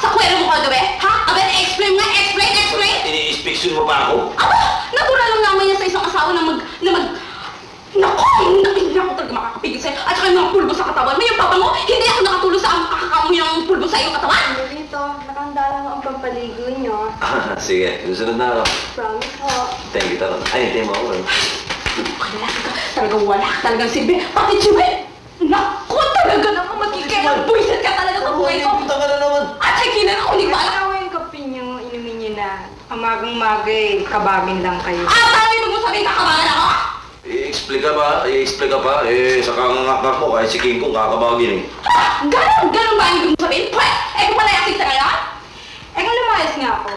sa kwero mo kagabi? Ha? Aben, explain nga, explain! Ini-inspection mo pa ako? Aba, natural lang naman yan sa isang asawa na Naku, hindi ako talaga makakapigil sa'yo. At saka yung mga pulbo sa katawan mo, yung papa mo, hindi ako nakatulog sa kakakamoy ng pulbo sa iyong katawan. Dito, nakahanda lang ang pampaligo niyo. Sige, susunod na ako. Promise ho. Thank you, Taron. Ay, hindi mo ako. Talagang wala ka talagang silbi. Pati Chiwi! Naku, talaga naman magkikailang buwisit ka talaga sa buhay ko. Punta ka na naman. At sa'yo kinan ako, hindi ko alam. Ano yung kape niyo, inumin niyo na. Amagang-magay, kabagin lang kayo. Tawag mo sabihin kakabangan ako? I-explain ka pa. Sa kangangakak mo, kahit si King Kong kakabagin eh. Ha? Ganon ba yung sabihin? Pwede! Kung palayasin sa ngayon? Kung lumayas nga ako.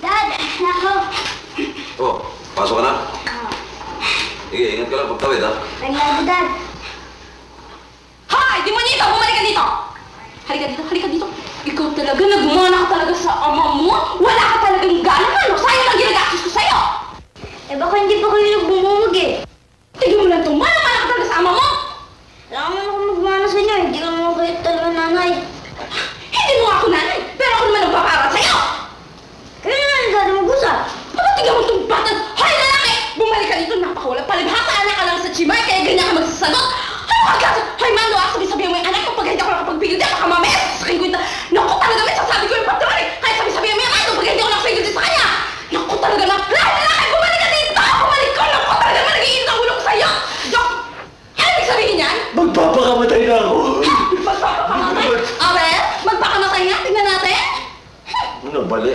Dad, nako. Oh, pasok ka na. Sige, ingat ka lang pagtawid ha. I love you, Dad. Hoy! Demonito! Bumalik ka dito! Halika dito. Ikaw talaga, nagmana ka talaga sa ama mo. Wala ka talagang gana. Ano? Sayang lang ginagastos ko sa'yo. Baka hindi pa kayo nagbumumug eh. Tigil mo lang itong mana ka talaga sa ama mo. Wala naman ako magmana sa inyo. Hindi ka naman kayo talaga nanay. Hindi mo ako nanay, pero ako naman nagpapara sa'yo. Kaya naman ang gano'n mag-usap. Baka tigil mo itong bata. Hoy, lalaki! Bumalik ka dito, napakawala. Palibhasa ka lang sa chibay, kaya ganyan ka magsasagot. Ano ka? Hoy, Mando, sabi-sabihin mo yung anak ko pag hindi ako nakapagpigil dyan, baka mamaya sasakin ko ito. Naku, talaga may sasabi ko yung patrol eh. Kaya sabi-sabihin mo yung Mando pag hindi ako nakapigil dyan sa kanya. Naku, talaga na. Lalaki, bumalik ka dito! Bumalik ko! Naku, talaga na nag-iinit ang ulo ko sa'yo. Naku, ano ibig sabihin yan? Magpapakamatay na ako. Magpapakamatay? Abe, magpakamatay nga. Tingnan natin. Ano, bali?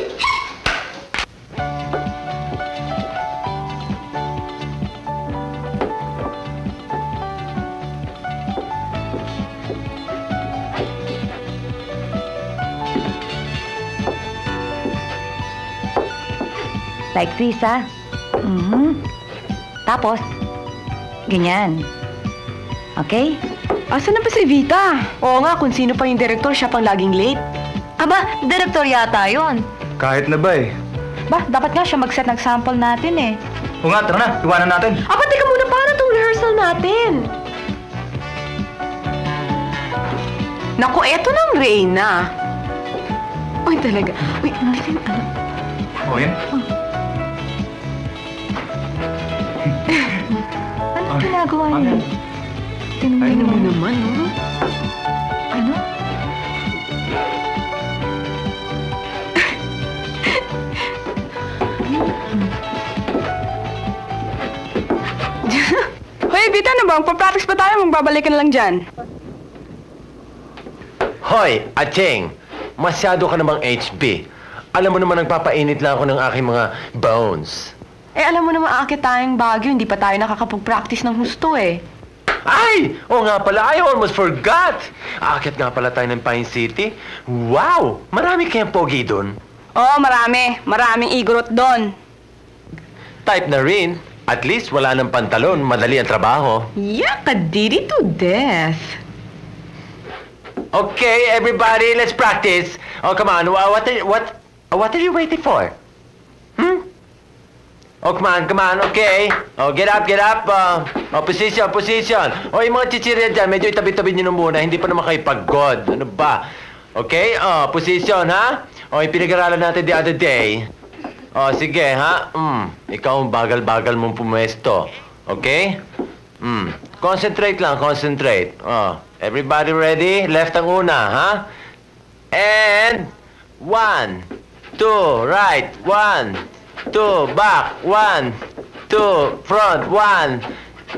Like this, ah. Tapos, ganyan. Okay? Asan na ba si Vita? Oo nga, kung sino pa yung direktor, siya pang laging late. Aba, direktor yata yun. Kahit na ba eh. Ba, dapat nga siya mag-set ng sample natin eh. O nga, tara na. Iwanan natin. Aba, teka muna, paano itong rehearsal natin? Naku, eto ng Reyna. Uy, talaga. Uy, ano? O, yan. Ano ginagawa niya? Tingnan mo naman, oh. Ano? Hoy, Vita, ano ba? Magpa-practice pa tayo, magbabalik ka na lang dyan. Hoy, Acheng! Masyado ka namang HB. Alam mo naman, nagpapainit lang ako ng aking mga bones. Alam mo naman, aakit tayong Baguio, hindi pa tayo nakakapag-practice ng husto eh. Ay! Oo nga pala, I almost forgot! Aakit nga pala tayo ng Pine City. Wow! Marami kayang pogi doon. Oo, marami. Maraming igorot doon. Type na rin. At least wala ng pantalon, madali ang trabaho. Yeah, kadiri to death. Okay, everybody, let's practice. Oh, come on. What are you waiting for? Oh, come on, okay. Oh, get up. Position. Oh, yung mga chichirya dyan, medyo itabi-tabi nyo muna. Hindi pa naman kayo pagod. Ano ba? Okay, position, ha? Oh, yung pinag-aralan natin the other day. Oh, sige, ha? Ikaw ang bagal-bagal mong pumuesto. Okay? Concentrate lang, concentrate. Oh, everybody ready? Left ang una, ha? And 1, 2, right. 1, 2, back. 1, 2, front. 1,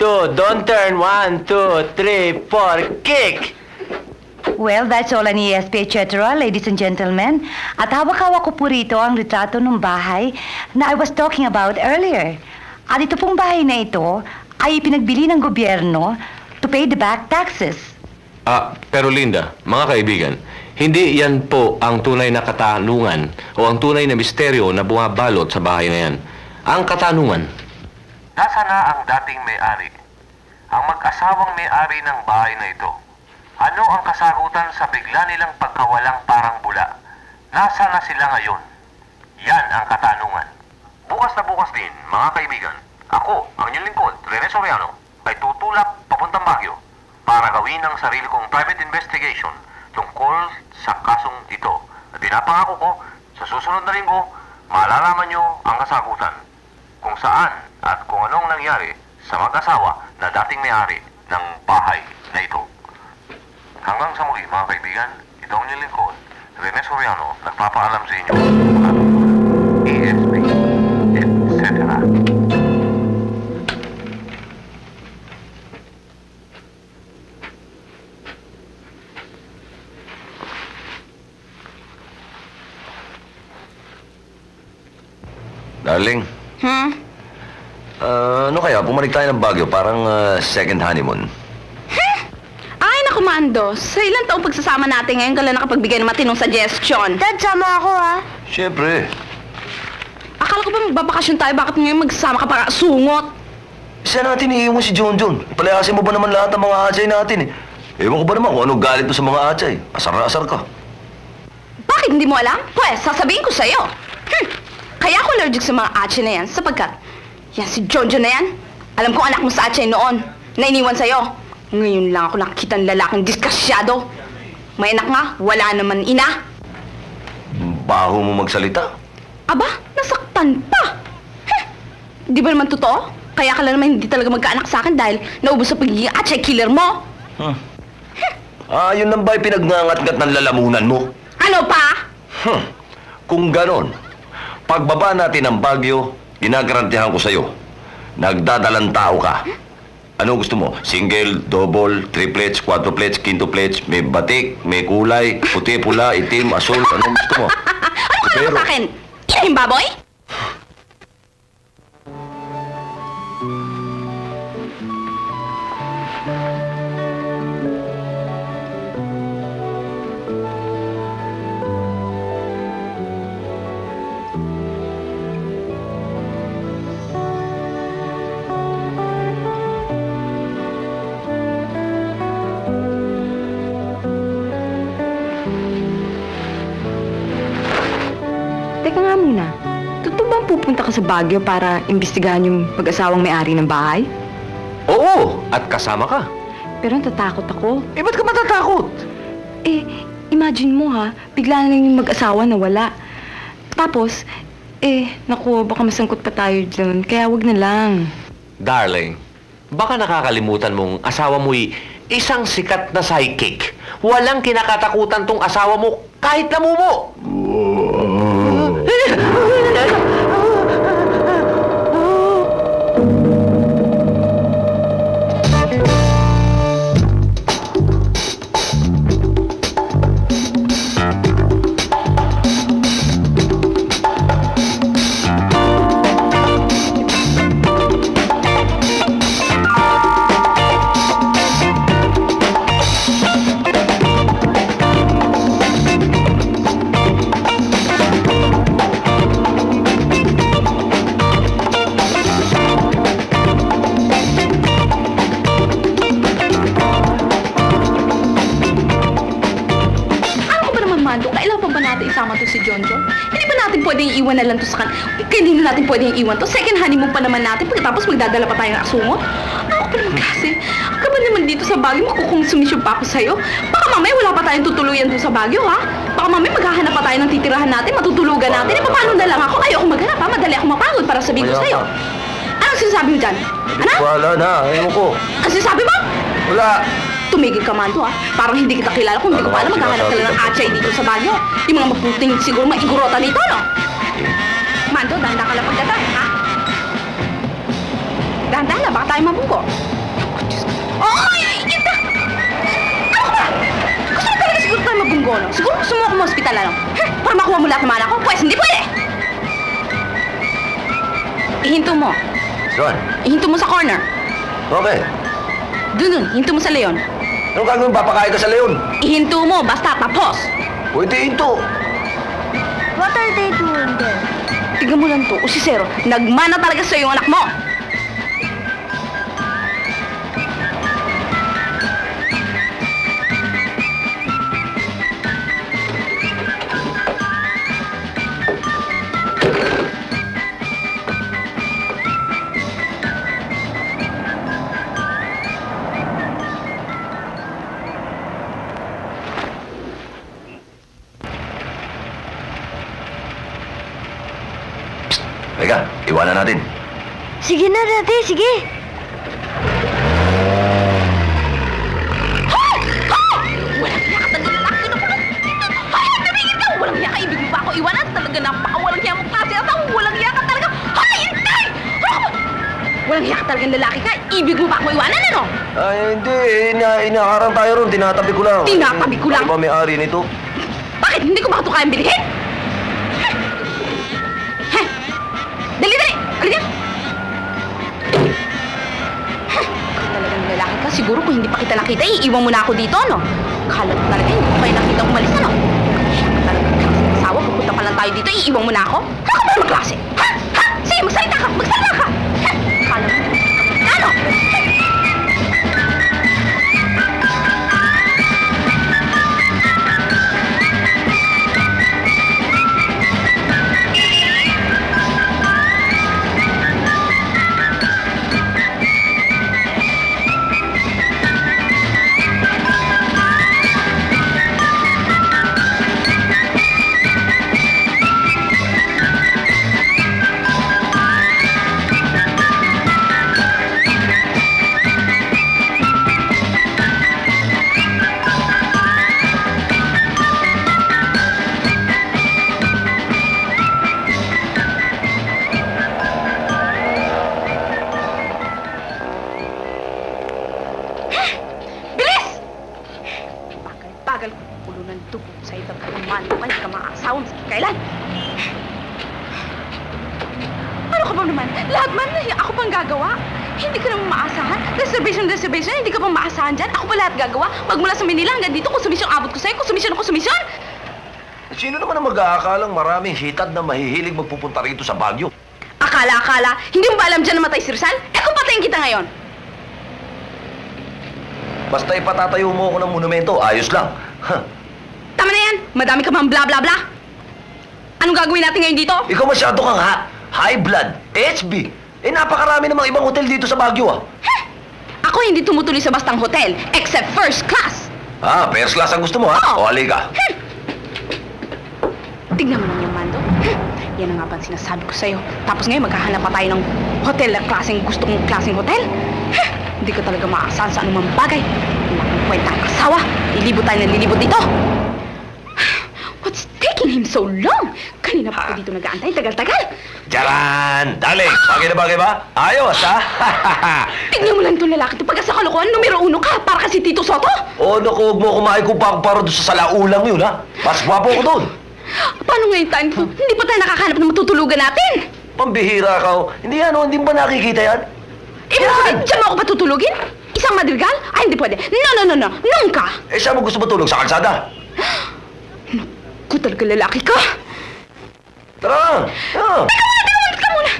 2, don't turn. 1, 2, 3, 4, kick! Well, that's all an ESP, etc., ladies and gentlemen. At hawak-hawak ko po rito ang retrato ng bahay na I was talking about earlier. At ito pong bahay na ito ay pinagbili ng gobyerno to pay the back taxes. Pero Linda, mga kaibigan, hindi yan po ang tunay na katanungan o ang tunay na misteryo na bumabalot sa bahay na yan. Ang katanungan, nasa na ang dating may-ari? Ang mag-asawang may-ari ng bahay na ito. Ano ang kasagutan sa bigla nilang pagkawalang parang bula? Nasa na sila ngayon? Yan ang katanungan. Bukas na bukas din, mga kaibigan, ako, ang inyong lingkod, Rene Soriano, ay tutulak papuntang Baguio para gawin ang sarili kong private investigation tungkol sa kasong ito. At pinapangako ko, sa susunod na linggo, malalaman nyo ang kasagutan. Kung saan at kung anong nangyari sa mag-asawa na dating may-ari ng bahay na ito. Hanggang sa muli, mga kaibigan, ito ang inyong lingkod, Rene Soriano, nagpapaalam sa inyo ang ESP, etc. Darling, ano kaya? Bumalik tayo ng Baguio, parang second honeymoon. Ay, naku, Mando. Sa ilang taong pagsasama natin ngayon, ka lang nakapagbigay ng matinong suggestion. Dad, sama ako ha. Siyempre. Akala ko ba magbabakasyon tayo? Bakit ngayon magsasama ka para sungot? Isa natin iiwan si John. Palayasin mo ba naman lahat ng mga atsay natin eh? Ewan ko ba naman kung ano galit mo sa mga atsay. Asar na asar ka. Bakit hindi mo alam? Pwes, sasabihin ko sa'yo. Kaya ako allergic sa mga atche na yan sapagkat yan si Jojo na yan. Alam ko anak mo sa atche noon na iniwan sa'yo. Ngayon lang ako nakikita ng lalaking diskasyado. May anak nga, wala naman ina. Baho mo magsalita. Aba, nasaktan pa. Di ba naman totoo? Kaya ka lang naman hindi talaga magkaanak sa akin dahil naubos sa pagiging atche killer mo. Yun lang ba pinag-ngangat-ngat ng lalamunan mo? Ano pa? Kung ganon, pagbaba natin ng Baguio, ginagarantihan ko sa'yo. Nagdadalang tao ka. Ano gusto mo? Single, double, triplets, quadruplets, quintuplets, may batik, may kulay, puti, pula, itim, asul, ano gusto mo? Ano ka sa akin? Inahing baboy? Teka nga muna. Totoo bang pupunta ka sa Baguio para imbestigahan yung pag-asawang may-ari ng bahay? Oo, at kasama ka. Pero natatakot ako. Eh, ba't ka matatakot? Eh, imagine mo ha, bigla na lang yung mag-asawa na wala. Tapos, naku, baka masangkot pa tayo dyan. Kaya wag na lang. Darling, baka nakakalimutan mong asawa mo'y isang sikat na psychic. Walang kinakatakutan tong asawa mo kahit namumo. Isama to si Jonjo. Hindi ba natin pwedeng iiwan na lang to sa kan... Kaya hindi na natin pwedeng iiwan to. Second honeymoon pa naman natin. Pagkatapos magdadala pa tayo ng asungot. Ako pa naman kasi. Ka ba naman dito sa Baguio? Makukonsumisyon pa ako sa'yo. Baka mamaya wala pa tayong tutuluyan doon sa Baguio, ha? Baka mamaya maghahanap pa tayo ng titirahan natin, matutulugan natin. Eh, paano na lang ako? Ayoko maghanap, ha? Madali ako mapagod para sabihin ko sa'yo. Anong sinasabi mo dyan? Ano? Wala na, ayaw ko. Ang sinasabi mo? Wala. Tumigil ka, Mando, ha? Parang hindi kita kilala kung hindi ko pa alam maghahanap ka lang ng atsay dito sa Baguio. Yung mga maputing siguro maigurota nito, no? Mando, dahan-dahan ka lang pagdating, ha? Dahan-dahan na, baka tayo mabunggo. Ay, kita! Ano ka? Gusto mo talaga siguro tayo mabunggo, no? Siguro gusto mo ako ma-hospital, ano? Para makuha mo lahat ng mana ko? Pwes, hindi pwede! Ihinto mo. Saan? Ihinto mo sa corner. Okay. Dun, hinto mo sa leon. Anong gagawin? Papakain ka sa leon? Ihinto mo, basta tapos. Pwede ito. What are they doing there? Tignan mo lang to, usisero. Nagmana talaga sa'yo yung anak mo. iwanan natin. Sige na, Daddy, sige. Walang hiya ka talaga lalaki. Hay! Tumigil ka! Walang hiya ka! Ibig mo ba ako iwanan? Talaga napaka-walang hiya mong klase at walang hiya ka talaga! Hay! Hintay! Walang hiya ka talagang lalaki ka! Ibig mo ba ako iwanan, ano? Ay, hindi. Inaharang tayo ron. Tinatabi ko lang. Tinatabi ko lang? Ano ba may-ari nito? Bakit? Hindi ko ba ito kayang bilhin? Heh! Dali, dali! Halika! Talagang lalaki ka. Siguro kung hindi pa kita nakita, iiwan mo na ako dito, no? Kala ko talaga, hindi ko kayo nakita umalis, ano? Talagang klaseng asawa, pupunta pa lang tayo dito, iiwan mo na ako? Ano ka ba naman klase? Ha? Ha? Sige, magsalita ka! Magsalita ka! Ha? Kala mo, ano? Bagal, ulo ng dugo sa itang kalumano ka, hindi ka makakasawa sa kailan. Ano ka ba naman? Lahat man, ako pang gagawa. Hindi ka naman maasahan. Reservation, hindi ka pang maasahan dyan. Ako pa lahat gagawa. Magmula sa Manila hanggang dito, konsumisyon abot ko sa'yo, konsumisyon. Sino naman ang mag-aakalang maraming hitad na mahihilig magpupunta rito sa Baguio? Akala, hindi mo ba alam dyan namatay si Rizal? Kung patayin kita ngayon. Basta ipatatayo mo ako ng monumento, ayos lang. Huh. Tama na yan. Madami ka mang bla bla bla. Anong gagawin natin ngayon dito? Ikaw masyado kang high blood, HB. Napakarami namang ibang hotel dito sa Baguio, Ako hindi tumutuloy sa bastang hotel, except first class. First class ang gusto mo, ha? Oo. O, halika. Tignan mo lang yung Mando. Yan ang nga ba sinasabi ko sa'yo. Tapos ngayon maghahanap pa tayo ng hotel na gusto kong klaseng hotel. Hindi ka talaga maasahan sa anumang bagay. Wala kang kwentang asawa. Lilibot tayo ng lilibot dito. What's taking him so long? Kanina pa ako dito nag-aantay. Tagal-tagal. Jaran! Darling, bagay na bagay ba? Ayos, ha? Tignan mo lang itong lalaki. Ito pagka sa kalokohan, numero 1 ka. Para kasi Tito Soto. Naku, huwag mo kumain kung paro doon sa salaulang yun, ha? Mas gwapo ko doon. Paano ngayon tayo? Hindi pa tayo nakakanap ng matutulugan natin. Pambihira ka, Hindi hindi mo ba nakikita yan? Ibig sabihin, dyan mo ako patutulugin? Isang madrigal? Ay, hindi pwede. No. Nunca. Saan mo gusto matulog? Sa kalsada? Naku, talaga lalaki ka. Tara! Teka muna.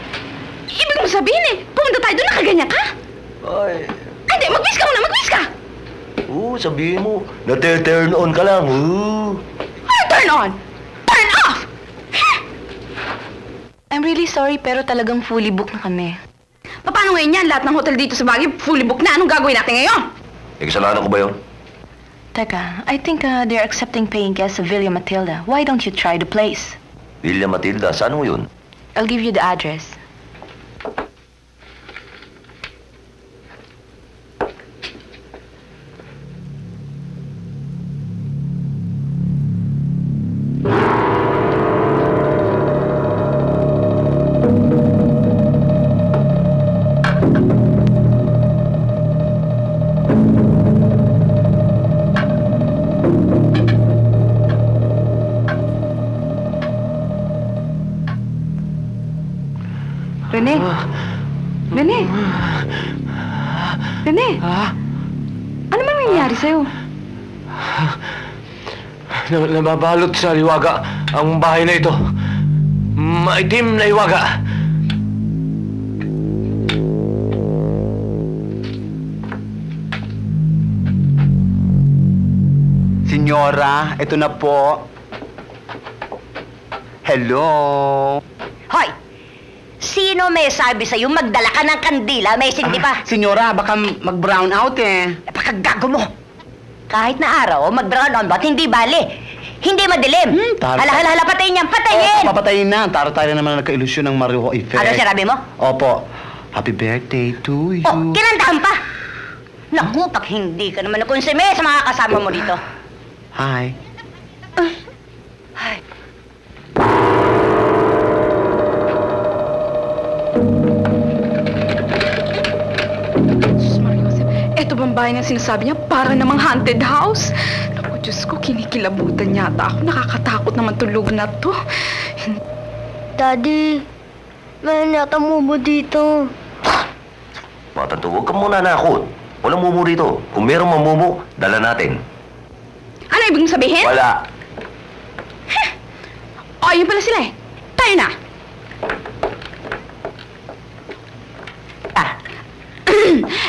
Ibig mo sabihin pumunta tayo doon, nakaganyan ka? Ay, Hindi, mag-wish ka muna, mag-wish ka. sabihin mo, nate-turn on ka lang, Ano turn on? Turn off! I'm really sorry, pero talagang fully booked na kami. Paano ngayon yan? Lahat ng hotel dito sa Baguio, fully booked na. Anong gagawin natin ngayon? Kasalanan ko ba yun? Teka, I think they're accepting paying guests of Villa Matilda. Why don't you try the place? Villa Matilda, saan mo yun? I'll give you the address. Rene? Ano man nangyayari sa'yo? Nababalot sa liwaga ang bahay na ito. Maitim na liwaga. Senyora, ito na po. Hello? Hoy! Sino may sabi sa'yo magdala ka ng kandila? May sindi pa. Senyora, baka mag-brown out Pagkagago mo. Kahit na araw, mag-brown on ba't hindi bali? Hindi madilim. tara. Hala, patayin yan, patayin! Papatayin na. Taro-tayo naman nagka-ilusyon ng Mario effect. Ano sinabi mo? Opo. Happy birthday to you. Oh, kinantahan pa! Naku, pag hindi ka naman nakonsume sa mga kasama mo dito. Hi. Ay. Sus, Mario Joseph, eto bang bahay na sinasabi niya? Para namang haunted house? Naku, Diyos ko, kinikilabutan yata ako. Nakakatakot naman tulog na to. Daddy, may nata mo dito. Matanto, huwag ka muna nakot. Walang mumu rito. Kung merong mamumu, dala natin. Ano ibig sabihin? Wala. O, yun pala sila eh. Tayo na.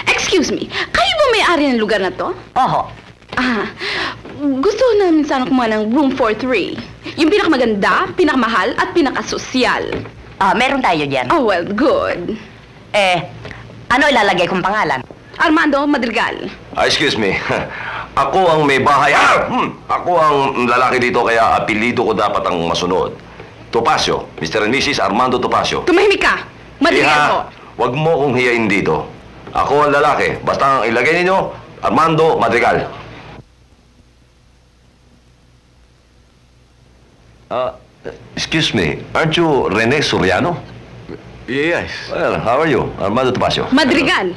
Excuse me, kayo ba may-ari ng lugar na to? Oho. Gusto namin sana kumuha ng room 43. Yung pinakamaganda, pinakamahal, at pinakasosyal. Meron tayo dyan. Oh, well, good. Ano ilalagay kong pangalan? Armando Madrigal. Excuse me. Ako ang may bahay. Ako ang lalaki dito kaya apelido ko dapat ang masunod. Topacio. Mr. and Mrs. Armando Topacio. Tumahimik ka. Madrigal po. Wag mo kong hiyain dito. Ako ang lalaki. Basta ang ilagay ninyo, Armando Madrigal. Excuse me. Aren't you Rene Soriano? Yes. Well, how are you? Armando Topacio. Madrigal.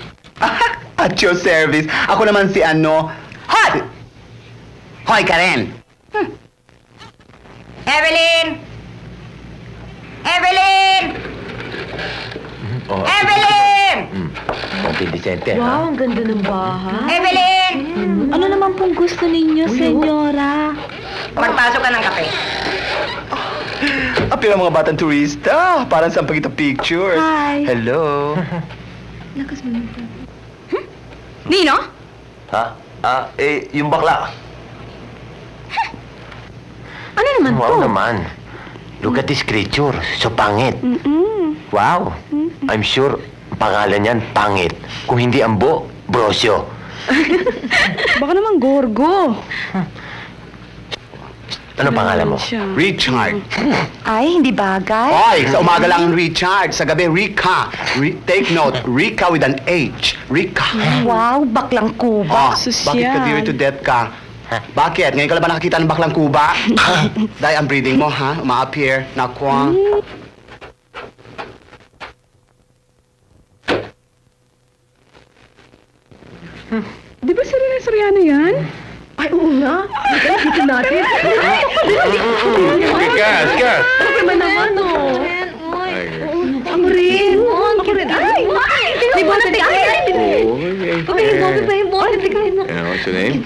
At your service. Ako naman si ano... Hoy! Hoy, Karen! Evelyn! Evelyn! Oh, Evelyn! Konti Vicente, ha? Wow, ang ganda ng bahay. Evelyn! Ano naman pong gusto ninyo, senyora? Magpasok ka ng kape. Apil ang mga batang turista. Parang saan pagkita pictures. Hi. Hello. Lakas mo nito. Nino? Ha? Yung bakla. Ano naman Wow to? naman. Look at this creature. So pangit. Wow. I'm sure pangalan niyan pangit. Kung hindi ambo, brosyo. Baka naman gorgo. Ano pangalan mo? Richard. Ay, hindi bagay. Hoy, sa umaga lang Richard. Sa gabi, Rika. Take note, Rika with an H. Rika. Wow, baklang kuba. Bakit ka diri to death ka? Bakit? Ngayon ka lang ba nakakita ng baklang kuba? Dahil ang breathing mo, ha? Uma-appear. Nakwa. Di ba Serena Soriano yan? Ay, oo nga. Dito natin. Ika! Bakit naman, oh? Ako rin. Ako rin. Ay! May bote di ay! May bote pa yung bote. Tignan mo. What's your name?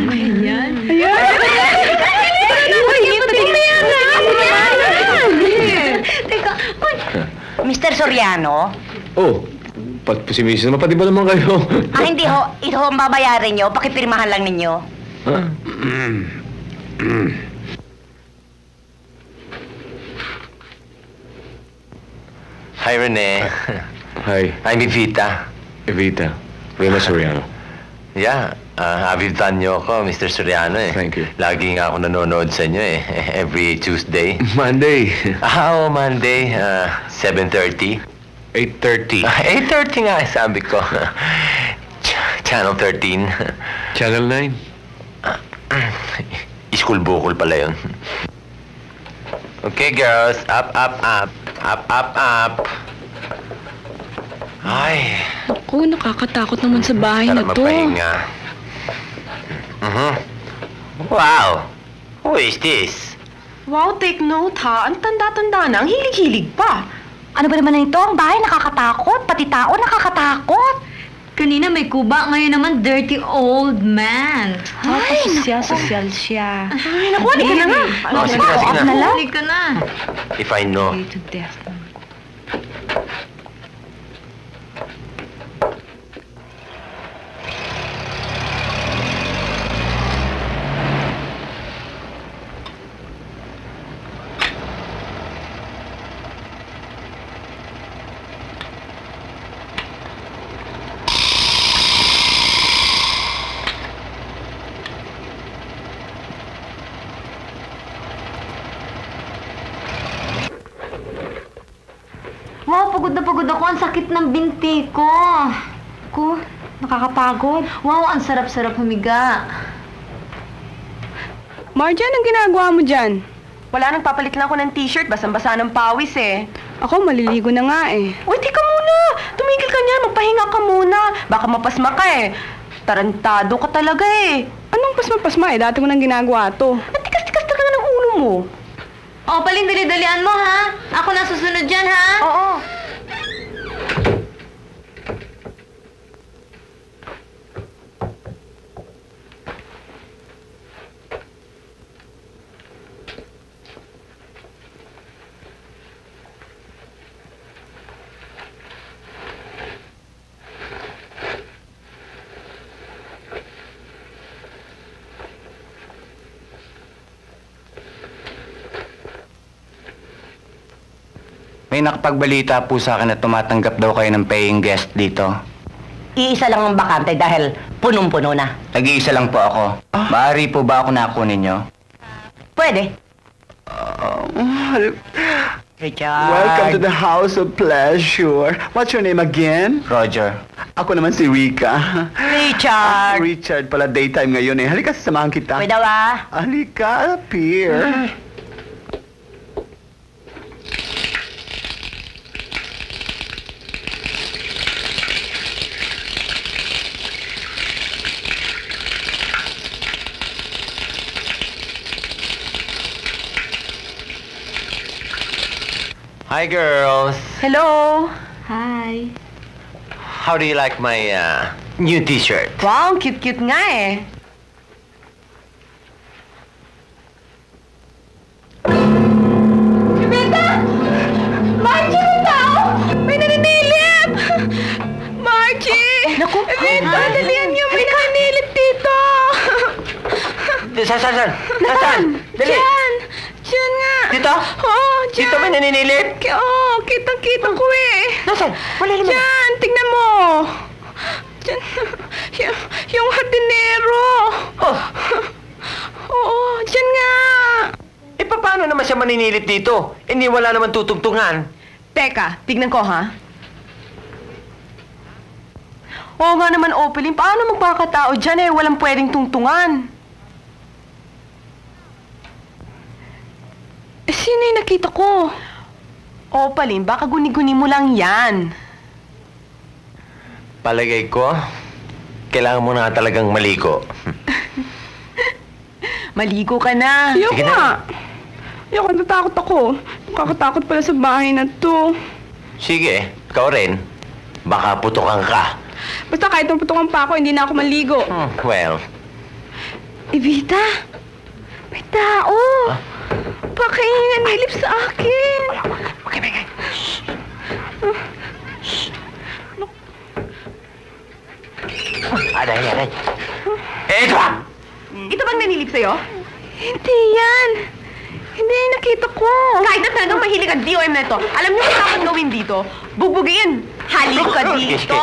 Ayan. Teka. Mr. Soriano? Oh, si Mrs. naman, pati ba naman kayo? Hindi ho. Ito ho ang babayarin nyo. Pakipirmahan lang ninyo. Hi, Rene. Hi, I'm Evita. Evita. Rena Soriano. Yeah, habibtan niyo ako, Mr. Soriano eh. Thank you. Lagi nga ako nanonood sa inyo eh. Every Tuesday. Monday. Monday, 7:30. 8:30. 8:30 nga, sabi ko. Channel 13. Channel 9. School bukol pala yun. Okay, girls. Up, up, up. Up, up, up. Ay, Ako, nakakatakot naman sa bahay na sarap to. magpahinga. Wow! Who is this? Wow, take note ha. Ang tanda-tanda na. Ang hilig-hilig pa. Ano ba naman ito? Ang bahay nakakatakot. Pati tao nakakatakot. Kanina may kuba, ngayon naman dirty old man. Ay, Sosyal siya. Ay, naku, halika na nga. Oh, sige na, sige na. Huli ka na. If I know. To death. pagod na pagod ako. Ang sakit ng binti ko. Nakakapagod. Wow, ang sarap-sarap humiga. Marjan, anong ginagawa mo dyan? Wala, nagpapalit lang ako ng t-shirt. Basang-basa ng pawis eh. Ako, maliligo na nga eh. Uy, tika muna! Tumigil ka niyan. Magpahinga ka muna. Baka mapasma ka eh. Tarantado ka talaga eh. Anong pasma-pasma eh? Dati mo nang ginagawa to. Ang tikas-tikas talaga ng ulo mo. Opaling, dali-dalian mo, ha? Ako na susunod dyan, ha? Oo. May nakapagbalita po sa akin na tumatanggap daw kayo ng paying guest dito. Iisa lang ang bakante dahil punong-puno na. Nag-iisa lang po ako. Maaari po ba ako nakunin nyo? Pwede. Richard. Welcome to the house of pleasure. What's your name again? Roger. Ako naman si Rika. Richard. Richard pala, daytime ngayon eh. Halika, sasamahan kita. Pwede ba? Halika, Pierre. Hi, girls. Hello. Hi. How do you like my new t-shirt? Wow, cute-cute nga eh. Benta! Margie, may tao! May naninilip! Margie! Naku! Benta, dalihan niyo! May naninilip dito! Saan? Nasaan? Dali! Diyan! Diyan nga! Dito? Oo, diyan! Dito may naninilip? Oo, kitang-kita ko eh! Nasaan? Wala naman. Diyan! Tingnan mo! Diyan! Yung hardinero! Oh, Oo, diyan nga! eh paano naman siya maninilip dito? Hindi wala naman tutugtungan. Teka, tignan ko ha. Oo nga naman, Opaling. Paano magpakatao dyan eh? Walang pwedeng tungtungan. Eh, sino yung nakita ko? Opaling, baka guni-guni mo lang yan. Palagay ko, kailangan mo na talagang maligo. Maligo ka na. Ayoko Sige na. nga. Ayoko, natatakot ako. Nakakatakot pala sa bahay na to. Sige, ikaw rin. Baka putukan ka. Basta kahit naputukan pa ako, hindi na ako maligo. Well, Evita, may tao. Baka yung nanilip sa akin. okay. Aray. Ito ba? Ito bang nanilip sa'yo? Hindi yan. Hindi yung nakita ko. Kahit na talagang mahilig ang DOM na ito, alam niyo kung dapat gawin dito? Bugbugin. Halika dito.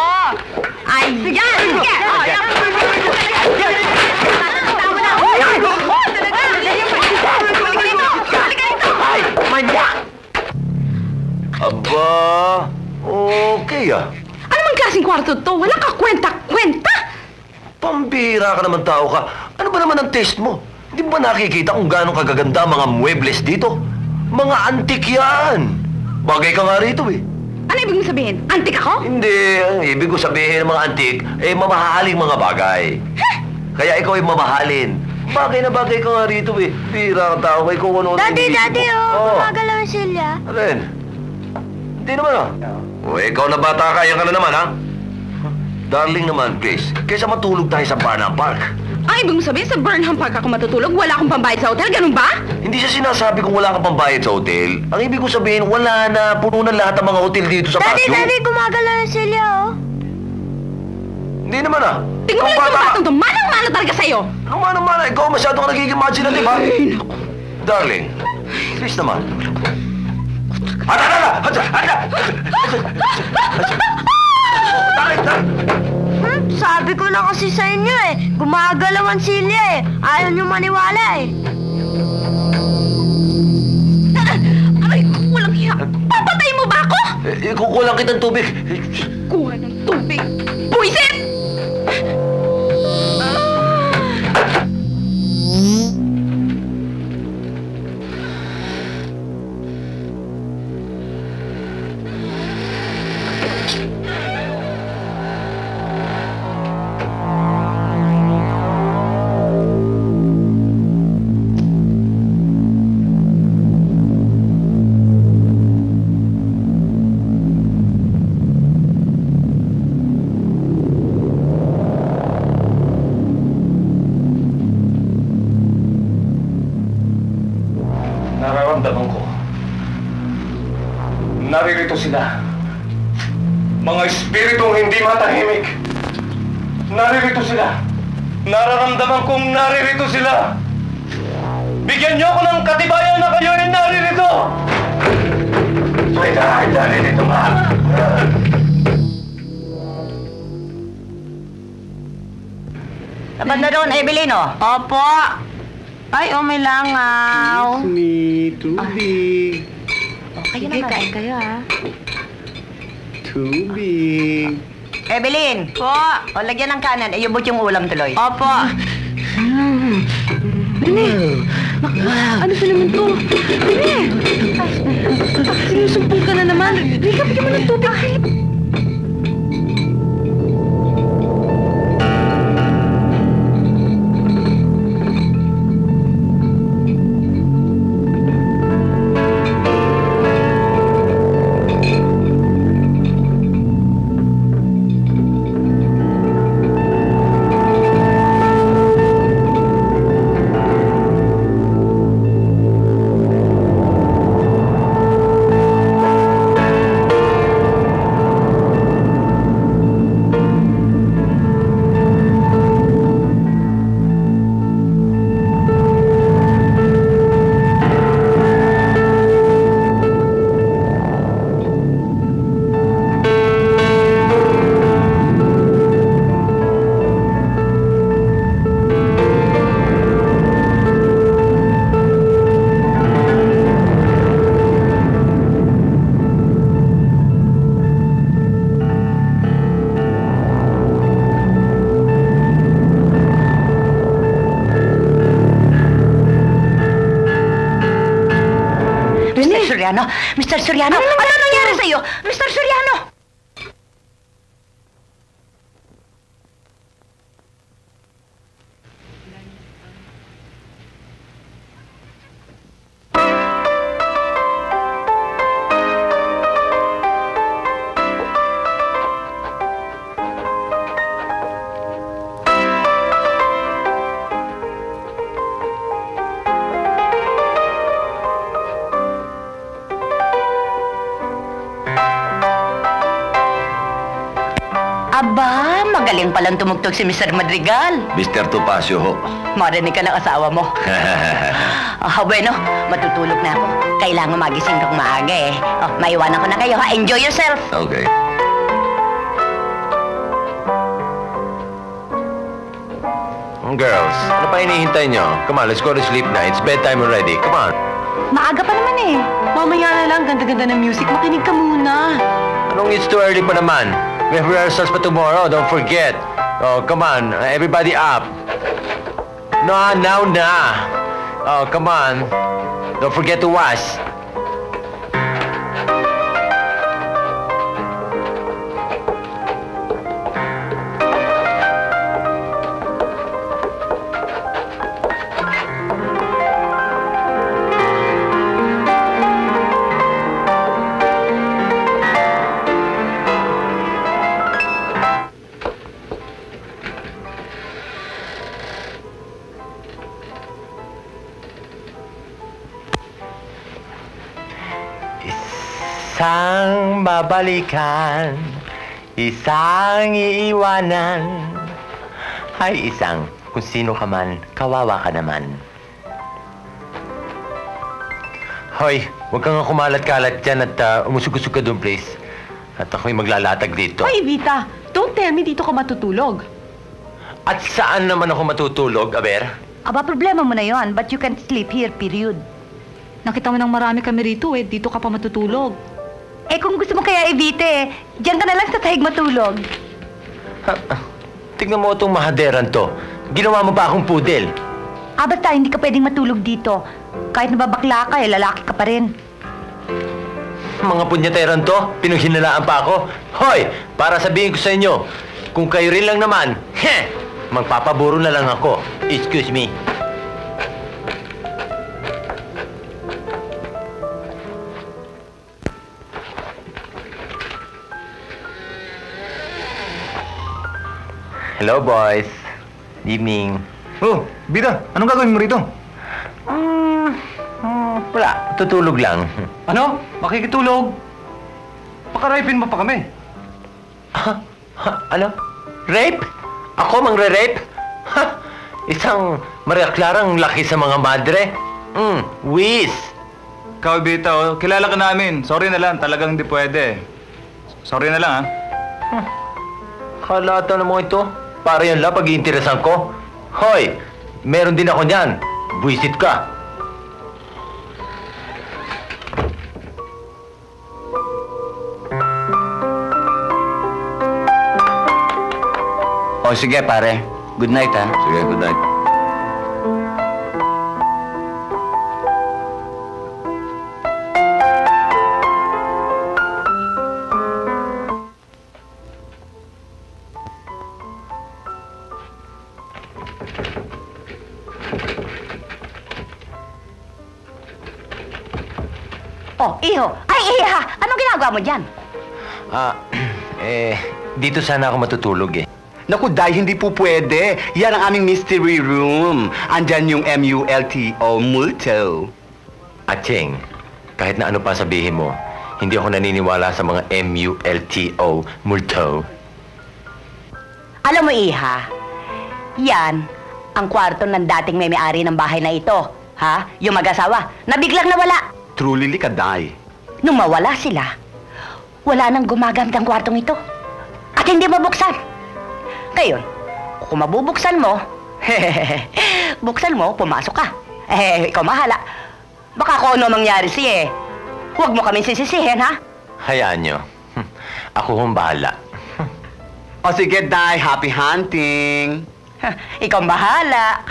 Ay, yan. Sige. Oh, yan. Tama na. Oh, talaga. Halika dito. Halika dito. Ay, manyak! Aba, okay ah. Ano mang klaseng kwarto to? Wala ka kwenta-kwenta. Pambira ka naman tao ka. Ano ba naman ang taste mo? Hindi mo ba nakikita kung gaano kagaganda ang mga muebles dito? Mga antik yan. Bagay ka nga rito eh. Ano ibig mo sabihin? Antik ako? Hindi, ang ibig ko sabihin ng mga antik, mamahaling mga bagay. Kaya ikaw ay mamahalin. Bagay na bagay ka nga rito eh. Bira ka tao kay kung ano. Daddy, Oh. gumagalaw sila. Alin? Hindi naman ah. O, ikaw na bata, kaya ka na naman ha? Darling naman, please. Kaysa matulog tayo sa Barnum Park. Ang ibig mo sabihin, sa Burnham Park ako matutulog? Wala akong pambayad sa hotel? Ganun ba? Hindi siya sinasabi kung wala kang pambayad sa hotel. Ang ibig ko sabihin, wala na. Puno na lahat ng mga hotel dito sa patio. gumagalaw sila, oh. Hindi naman ah. Tingnan mo lang itong batang to. Manang-mana talaga sa'yo. Ano man, ikaw masyado ka nagiging imaginative ha? Darling, please naman. Sabi ko na kasi sa inyo eh, gumagalawan sila eh. Ayaw nyo maniwala eh. Ay, walang hiya. Papatay mo ba ako? Kukulang kitang tubig. Kuha ng tubig. Buisit! Nararamdaman ko. Naririto sila. Mga espiritong hindi matahimik. Naririto sila. Nararamdaman kong naririto sila. Bigyan niyo ako ng katibayan na kayo ay naririto. Ay, naririto nga. Sabat na doon, Evelino. Opo. Ay, may langaw. Me, tubig. Kayo na, kain kayo, ha? Tubig. Evelyn! Po. O, lagyan ng kanan. Iyubot yung ulam tuloy. Opo. Ano ba naman to? Bine! Sinusumpong ka na naman. Rika, bigyan mo ng tubig. Mr. Soriano? Ano nangyari sa'yo? Mr. Soriano! Aba, magaling palang tumugtog si Mr. Madrigal. Mr. Topacio ho. Marinig ka ng asawa mo. Bueno, matutulog na ako. Kailangan magising kang maaga eh. Oh, maiwanan ko na kayo ha. Enjoy yourself. Okay. Girls, ano pa hinihintay nyo? Come on, let's go to sleep na. It's bedtime already. Come on. Maaga pa naman eh. Mamaya na lang, ganda-ganda ng music. Makinig ka muna. Anong it's too early pa naman? We have rehearsals pa tomorrow, don't forget. Oh, come on, everybody up. No, now na. Oh, come on. Don't forget to wash. Isang babalikan, isang iiwanan. Ay, isang, kung sino ka man, kawawa ka naman. Hoy, huwag kang kumalat-kalat dyan at umusog-usog ka doon, please. At ako'y maglalatag dito. Hoy, Vita, don't tell me dito ka matutulog. At saan naman ako matutulog, Aber? Aba, problema mo na yon, but you can sleep here, period. Nakita mo nang marami kami rito eh. Dito ka pa matutulog. Eh kung gusto mo kaya Evite, diyan ka na lang sa sahig matulog. Tignan mo itong mahaderan to. Ginawa mo ba akong pudel? Basta hindi ka pwedeng matulog dito. Kahit nababakla ka, lalaki ka pa rin. Mga punyateran to, pinughinalaan pa ako. Hoy! Para sabihin ko sa inyo, kung kayo rin lang naman, magpapaburo na lang ako. Excuse me. Hello, boys. Evening. Oh, Bida, anong gagawin mo rito? Wala, tutulog lang. Ano? Makikitulog? Pakaraypin mo pa kami. Ano? Rape? Ako mangre-rape? Isang Maria Clarang laki sa mga madre. Whiz. Ikaw, Bita, oh, kilala ka namin. Sorry na lang, talagang hindi pwede. Sorry na lang, ha? Kalata na mo ito. Para yan lang pag-iinteresan ko. Hoy, meron din ako niyan. Buisit ka. O sige, pare. Good night, ha? Sige, good night. Oh, Iho. Ay, Iha! Anong ginagawa mo dyan? Dito sana ako matutulog eh. Naku, Day, hindi po pwede. Yan ang aming mystery room. Andyan yung M-U-L-T-O, multo. Acheng, kahit na ano pa sabihin mo, hindi ako naniniwala sa mga M-U-L-T-O, multo. Alam mo, Iha, yan ang kwarto ng dating may-ari ng bahay na ito. Ha? Yung mag-asawa, na biglang nawala. Truly ka, Day. Nung mawala sila, wala nang gumagamit ang kwartong ito. At hindi mabuksan. Ngayon, kung mabubuksan mo, buksan mo, pumasok ka. Ikaw mahala. Baka kung ano mangyari siya eh. Huwag mo kami sisisihin, ha? Hayaan nyo. Ako hong bahala. O sige, Day, happy hunting. Ikaw bahala.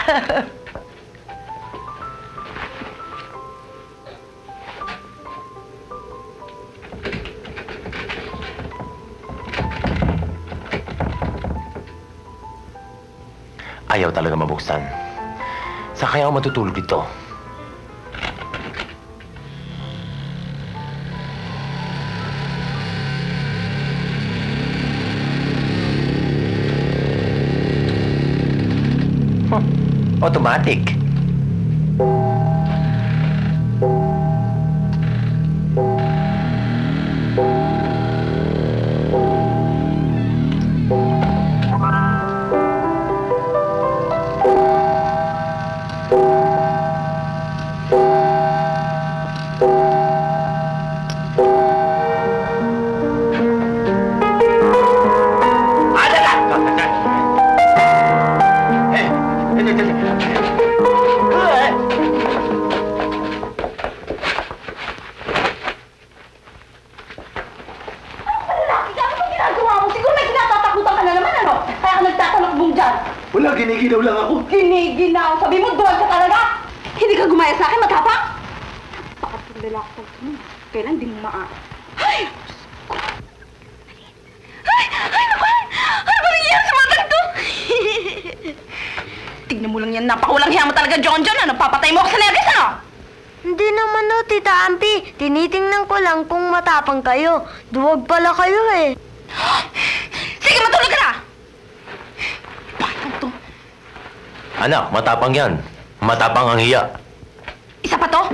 Ayaw talaga mabuksan. Saan kaya ako matutulog dito? Automatic. Wala, giniginaw lang ako. Giniginaw. Sabi mo, duwag ka talaga. Hindi ka gumaya sa akin, matapang. Napakatulala ko. Kailan di mo Ay! Ay, naku! Ano ba nangyayari sa mga ganito? Tignan mo lang yan, napakawalang hiya mo talaga, John. Ano, papatay mo ako sa nervous, ano? Hindi naman no, Tita Ampi. Tinitingnan ko lang kung matapang kayo. Duwag pala kayo eh. Sige, matulog ka na! Bakit to? Anak, matapang yan. Matapang ang hiya. Isa pa to?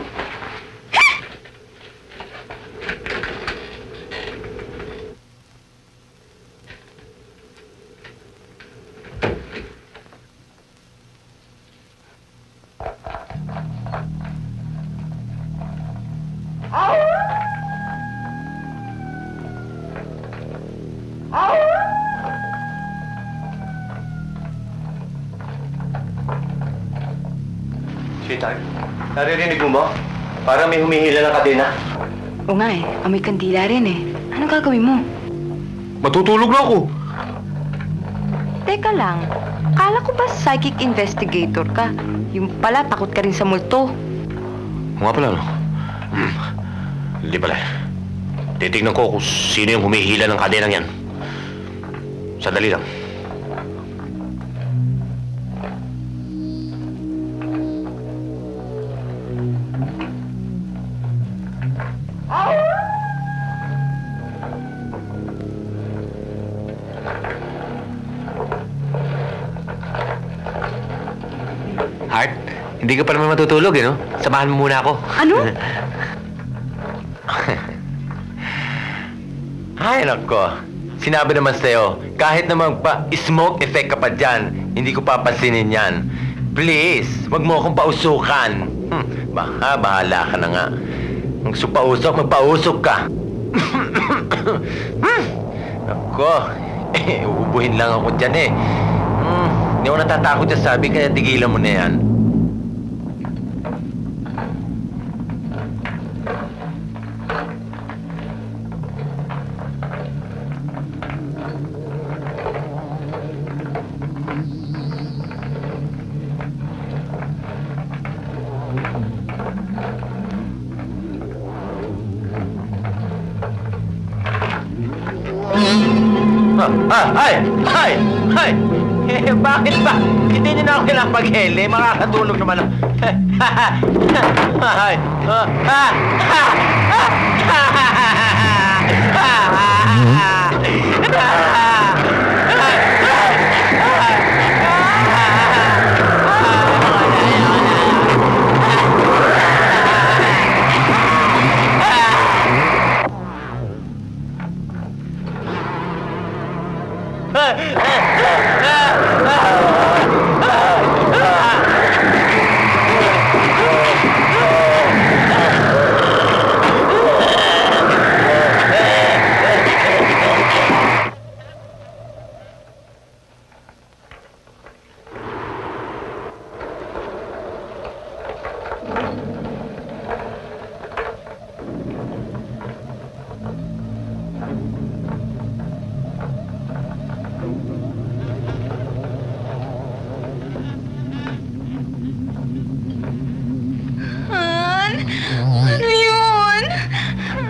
Sweetheart, naririnig mo ba? Parang may humihila ng kadena. Oo nga eh, amoy kandila rin eh. Anong gagawin mo? Matutulog na ako. Teka lang, akala ko ba psychic investigator ka? Yung pala, takot ka rin sa multo. Oo nga pala, no? Hindi pala. Titignan ko kung sino yung humihila ng kadenang yan. Sandali lang. Heart, hindi ka pa naman matutulog, no? Samahan mo muna ako. Ano? Ay, nako. Sinabi naman sa'yo, kahit naman pa smoke effect ka pa dyan, hindi ko papansinin yan. Please, wag mo akong pausukan. Baka, bahala ka na nga. Kung gusto pausok, magpausok ka. Nako, uubuhin lang ako dyan eh. Hindi ako natatakot dyan sabi, kaya tigilan mo na yan. Ay! Bakit ba? Hindi niyo na ako kailangang paghele. Makakatulog naman ako. Ay!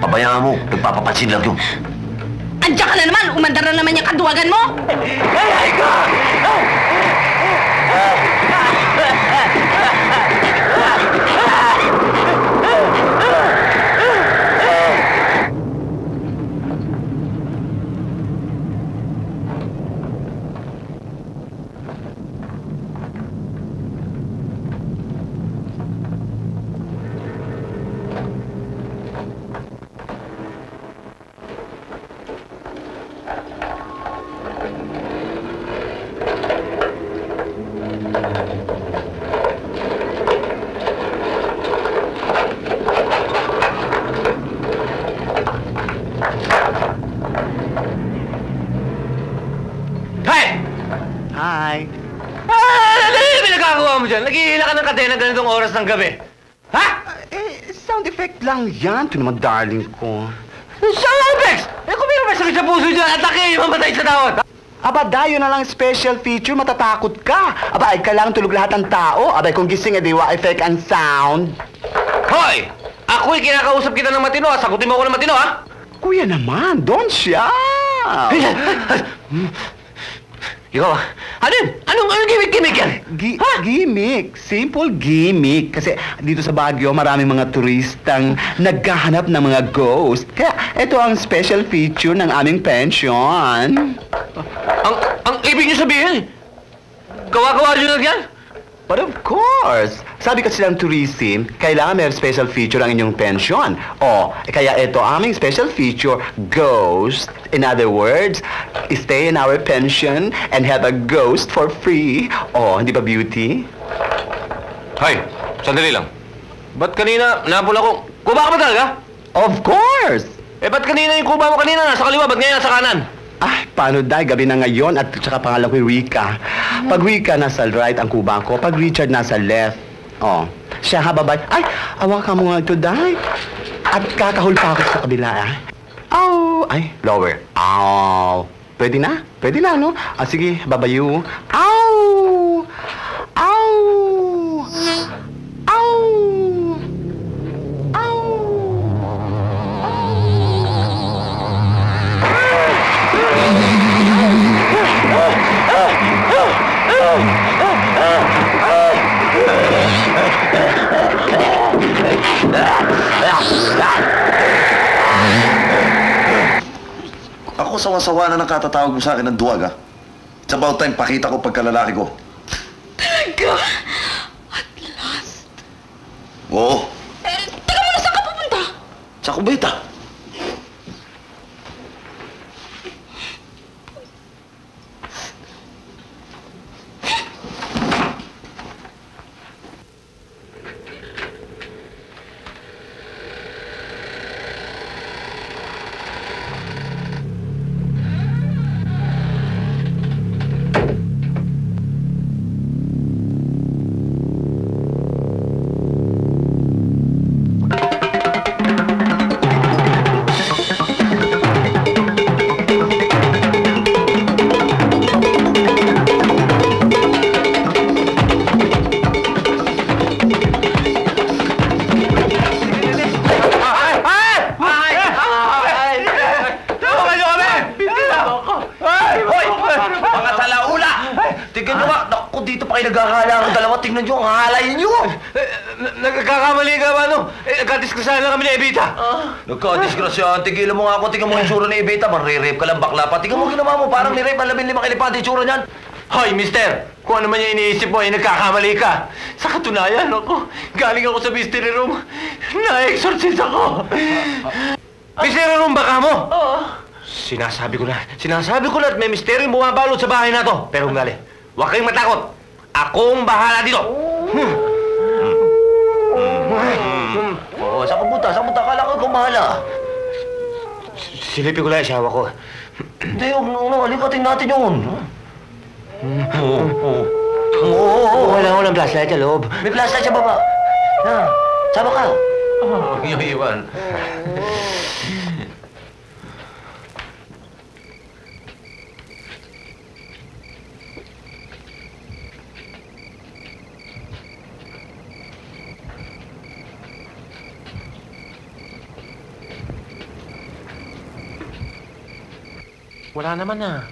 Pabayaan mo, nagpapapansin lang yun. Andiyan ka na naman! Umandar na naman yung kaduwagan mo! Ay, ko! Hi! Ano yung pinagkakawa mo dyan? Naghihila ka ng kadena ganitong oras ng gabi. Ha? Sound effect lang yan. Ito naman, darling ko. Sound effects! Kung may masakit sa puso dyan, atake, mamatay sa tawad. Aba, dayo na lang special feature, matatakot ka. Aba, ay kailangan tulog lahat ng tao. Aba, kung gising, edi wa effect and sound. Hoy! Ako'y kinakausap kita ng matino, ha? Sagutin mo ako ng matino, ha? Kuya naman, don't shout. Ikaw, anong gimmick-gimmick yan? Gimmick. Simple gimmick. Kasi dito sa Baguio, maraming mga turistang naghahanap ng mga ghost. Kaya ito ang special feature ng aming pension. Ang ibig niyo sabihin, gawa-gawa niyo lang yan? But of course, sabi kasi ng tourism, kailangan may special feature ang inyong pension. Kaya ito aming special feature, ghost. In other words, stay in our pension and have a ghost for free. Hindi ba beauty? Hay, sandali lang. Ba't kanina, napula ko, kuba ka ba talaga? Of course! Ba't kanina yung kuba mo kanina nasa kaliwa, ba't ngayon nasa kanan? Paano dahil gabi na ngayon at saka pangalan ko Rika. Pag Rika nasa right ang kuba ko, pag Richard nasa left. Siya ha, babay. Ay, awa ka mo nga ito, dahil. At kakahul pa ako sa kabila, ah. Ow! Ay, lower. Ow! Pwede na? Pwede na, no? Ah, sige, babayu. Ow! Ow! Ow! Ako sawa-sawa na nakatatawag mo sa akin ng duwag, ha? It's about time pakita ko pagkalalaki ko. Talaga? At last. Oo. Teka muna, saan ka pupunta? Sa kubeta. Nagkakala ang dalawa, tingnan nyo, ang hahalayin nyo! Nagkakamali ka ba, no? Nagkadiskusahan na kami ni Evita. Nagkadiskusyahan, tigilan mo nga ako, tingnan mo yung tsura ni Evita, marire-rape ka lang bakla pa. Tingnan mo ginawa mo, parang ni-rape ang 15 kilipante yung tsura niyan. Hoy, mister! Kung ano man yung iniisip mo, ay nagkakamali ka. Sa katunayan, ako, galing ako sa mystery room. Na-exorcise ako. Mystery room ba ka mo? Oo. Sinasabi ko na at may mystery bumabalot sa bahay na to. Pero ngali, huwag kayong matakot. Akong bahala dito. Oo, saan ka punta? Kala ko ikaw bahala. Silipin ko lang yung asawa ko. Hindi, halikatin natin yun. Walang flashlight sa loob. May flashlight sa baba. Sama ka. Huwag niyo iwan. Wala naman na.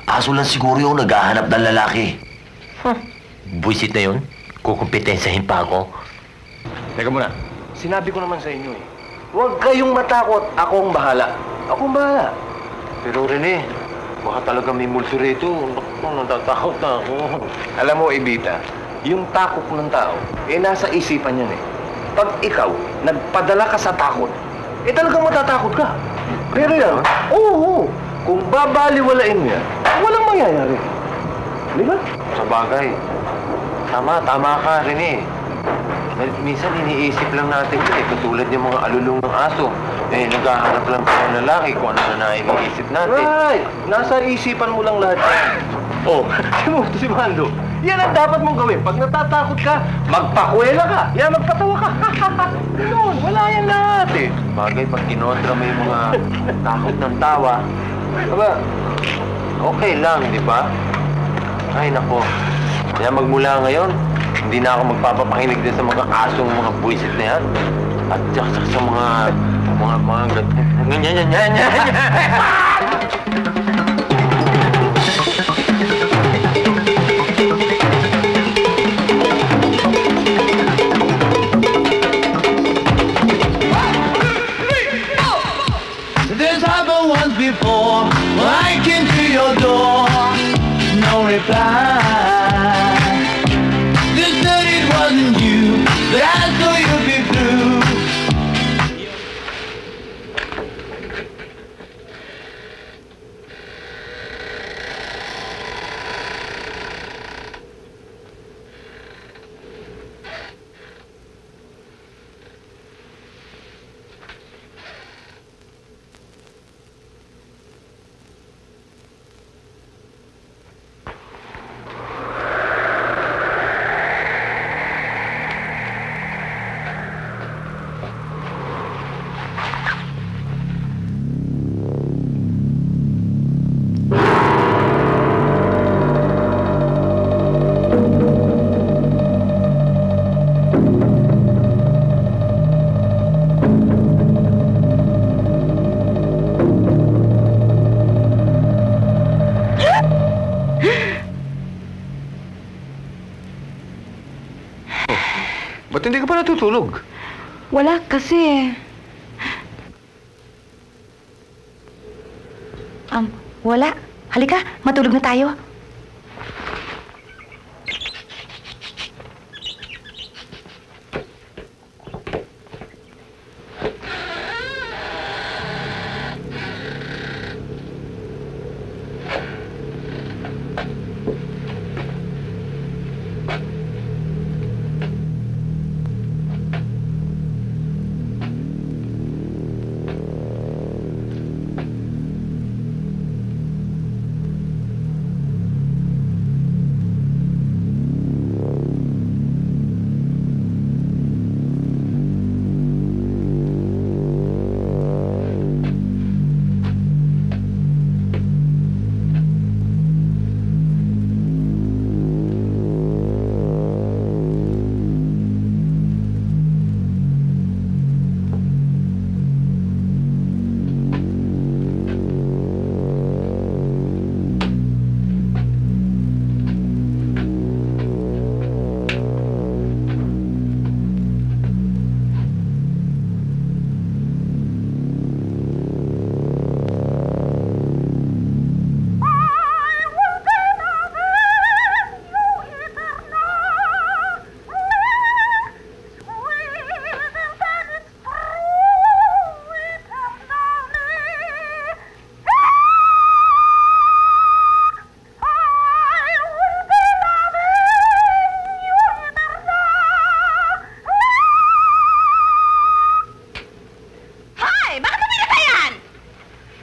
Aso lang siguro yung naghahanap ng lalaki. Buisit na yun. Kukumpetensahin pa ako. Teka muna. Sinabi ko naman sa inyo eh. Huwag kayong matakot. Akong bahala. Pero Rene, baka talaga may multo rito. Natatakot na ako. Alam mo, Evita, yung takot ng tao, nasa isipan yan eh. Pag ikaw, nagpadala ka sa takot, talagang matatakot ka. Pero yan, oo. Kung babaliwalain mo yan, walang mangyayari. Di ba? Sa bagay. Tama ka, Rene. Minsan iniisip lang natin ito eh, katulad yung mga alulong ng aso. Naghahanap lang tayo ng lalaki kung ano na iniisip natin. Right! Nasa isipan mo lang lahat yan. Si Mando, yan ang dapat mong gawin. Pag natatakot ka, magpakwela ka. Magpatawa ka. Ganun, wala yan lahat eh. Bagay, pag kinontra mo yung mga takot ng tawa, okay lang, di ba? Ay, nako. Kaya magmula ngayon, hindi na ako magpapapakinig din sa mga kasong mga buwisit na yan. At sa mga ganyan. This happened once before. I came to your door, no reply. They said it wasn't you, but I saw you'd be through. Ba't hindi ka pa natutulog? Wala kasi. Wala. Halika, matulog na tayo.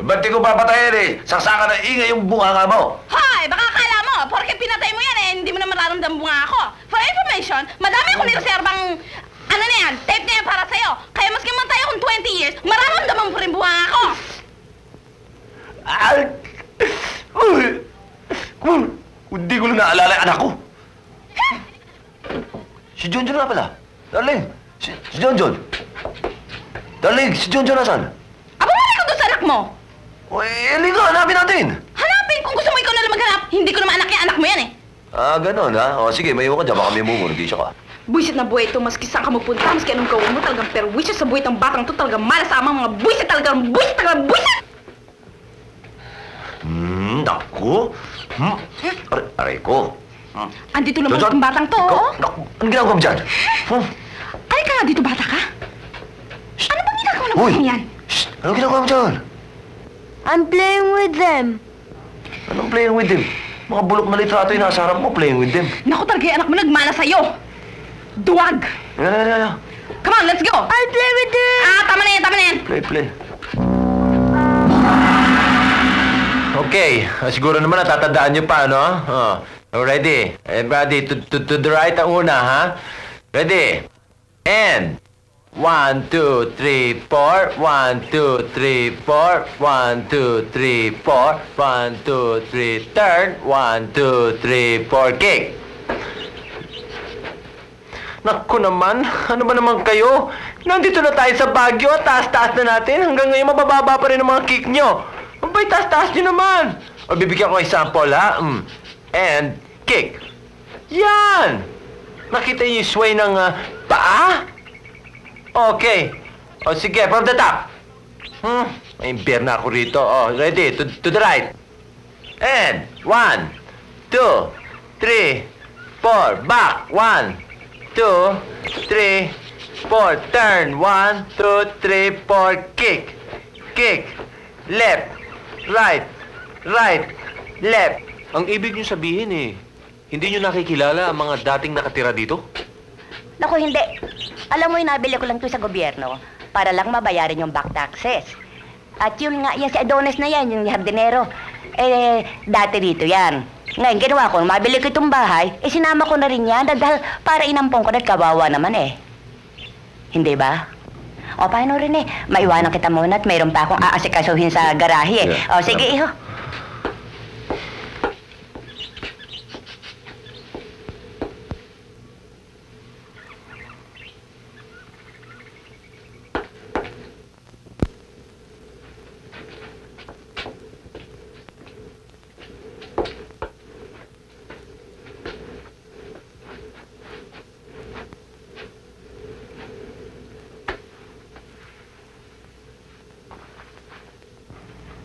Ba't di ko papatayin eh? Saksakan na ingay yung bunganga mo. Hoy! Baka akala mo, porke pinatay mo yan eh, hindi mo na mararamdam bunga ako. For information, madami akong nireserbang, ano na yan, tape na yan para sa'yo. Kaya maski man tayo kung 20 years, mararamdaman mo rin bunga ako. Hindi ko lang naalala yung anak ko. Si John nga pala. Darling, si John. Darling, si John nasan? Aba, mali ko doon sa anak mo. O, halika, hanapin natin. Hanapin, kung gusto mo ikaw na lang maghanap. Hindi ko naman anak mo yan eh. Ah, ganon ha? O, sige, may iwan ka dyan. Baka may mumo, nag-isya ka. Buwisit na buhay ito, maski saan ka magpunta, maski anong gawin mo, talagang perwisyo sa buhay ng batang to, talagang malasama mga buwisit, talagang buwisit! Naku. Aray ko. Andito naman itong batang to, oh. Naku, anong ginagawa mo dyan? Ay ka nga dito, bata ka. Ano bang ginagawa ng batang yan? Shh! Anong ginagawa mo dyan? I'm playing with them. Anong playing with them? Mga bulok na litrato yung nasa harap mo, playing with them. Naku, talaga yung anak mo nagmana sa'yo. Duwag! Yeah. Come on, let's go! I'll play with them! Ah, tama na yan. Play. Okay, siguro naman natatandaan niyo pa, no? Ready? Everybody, to the right ang una, ha? Ready? And 1, 2, 3, 4. 1, 2, 3, 4. 1, 2, 3, 4. 1, 2, 3, turn. 1, 2, 3, 4, kick. Naku naman, ano ba naman kayo? Nandito na tayo sa Baguio, taas-taas na natin. Hanggang ngayon mabababa pa rin ang mga kick nyo. Abay, taas-taas nyo naman. O, bibigyan ko kayo sample, ha? And, kick. Yan! Nakita niyo yung sway ng paa? Okay. O, sige, from the top. May beer na ako rito. O, ready? To the right. And, 1, 2, 3, 4. Back. 1, 2, 3, 4. Turn. 1, 2, 3, 4. Kick. Left. Right, left. Ang ibig niyo sabihin hindi niyo nakikilala ang mga dating nakatira dito? Naku, hindi. Alam mo, nabili ko lang ito sa gobyerno para lang mabayaran yung back taxes. At yun nga, yan si Adonis na yan, yung hardinero. Dati dito yan. Ngayon, ginawa ko, mabili ko itong bahay, sinama ko na rin yan dahil para inampong ko na kawawa naman Hindi ba? O, paano rin maiwanan kita muna at mayroon pa akong aasikasuhin sa garahe O, sige, iho.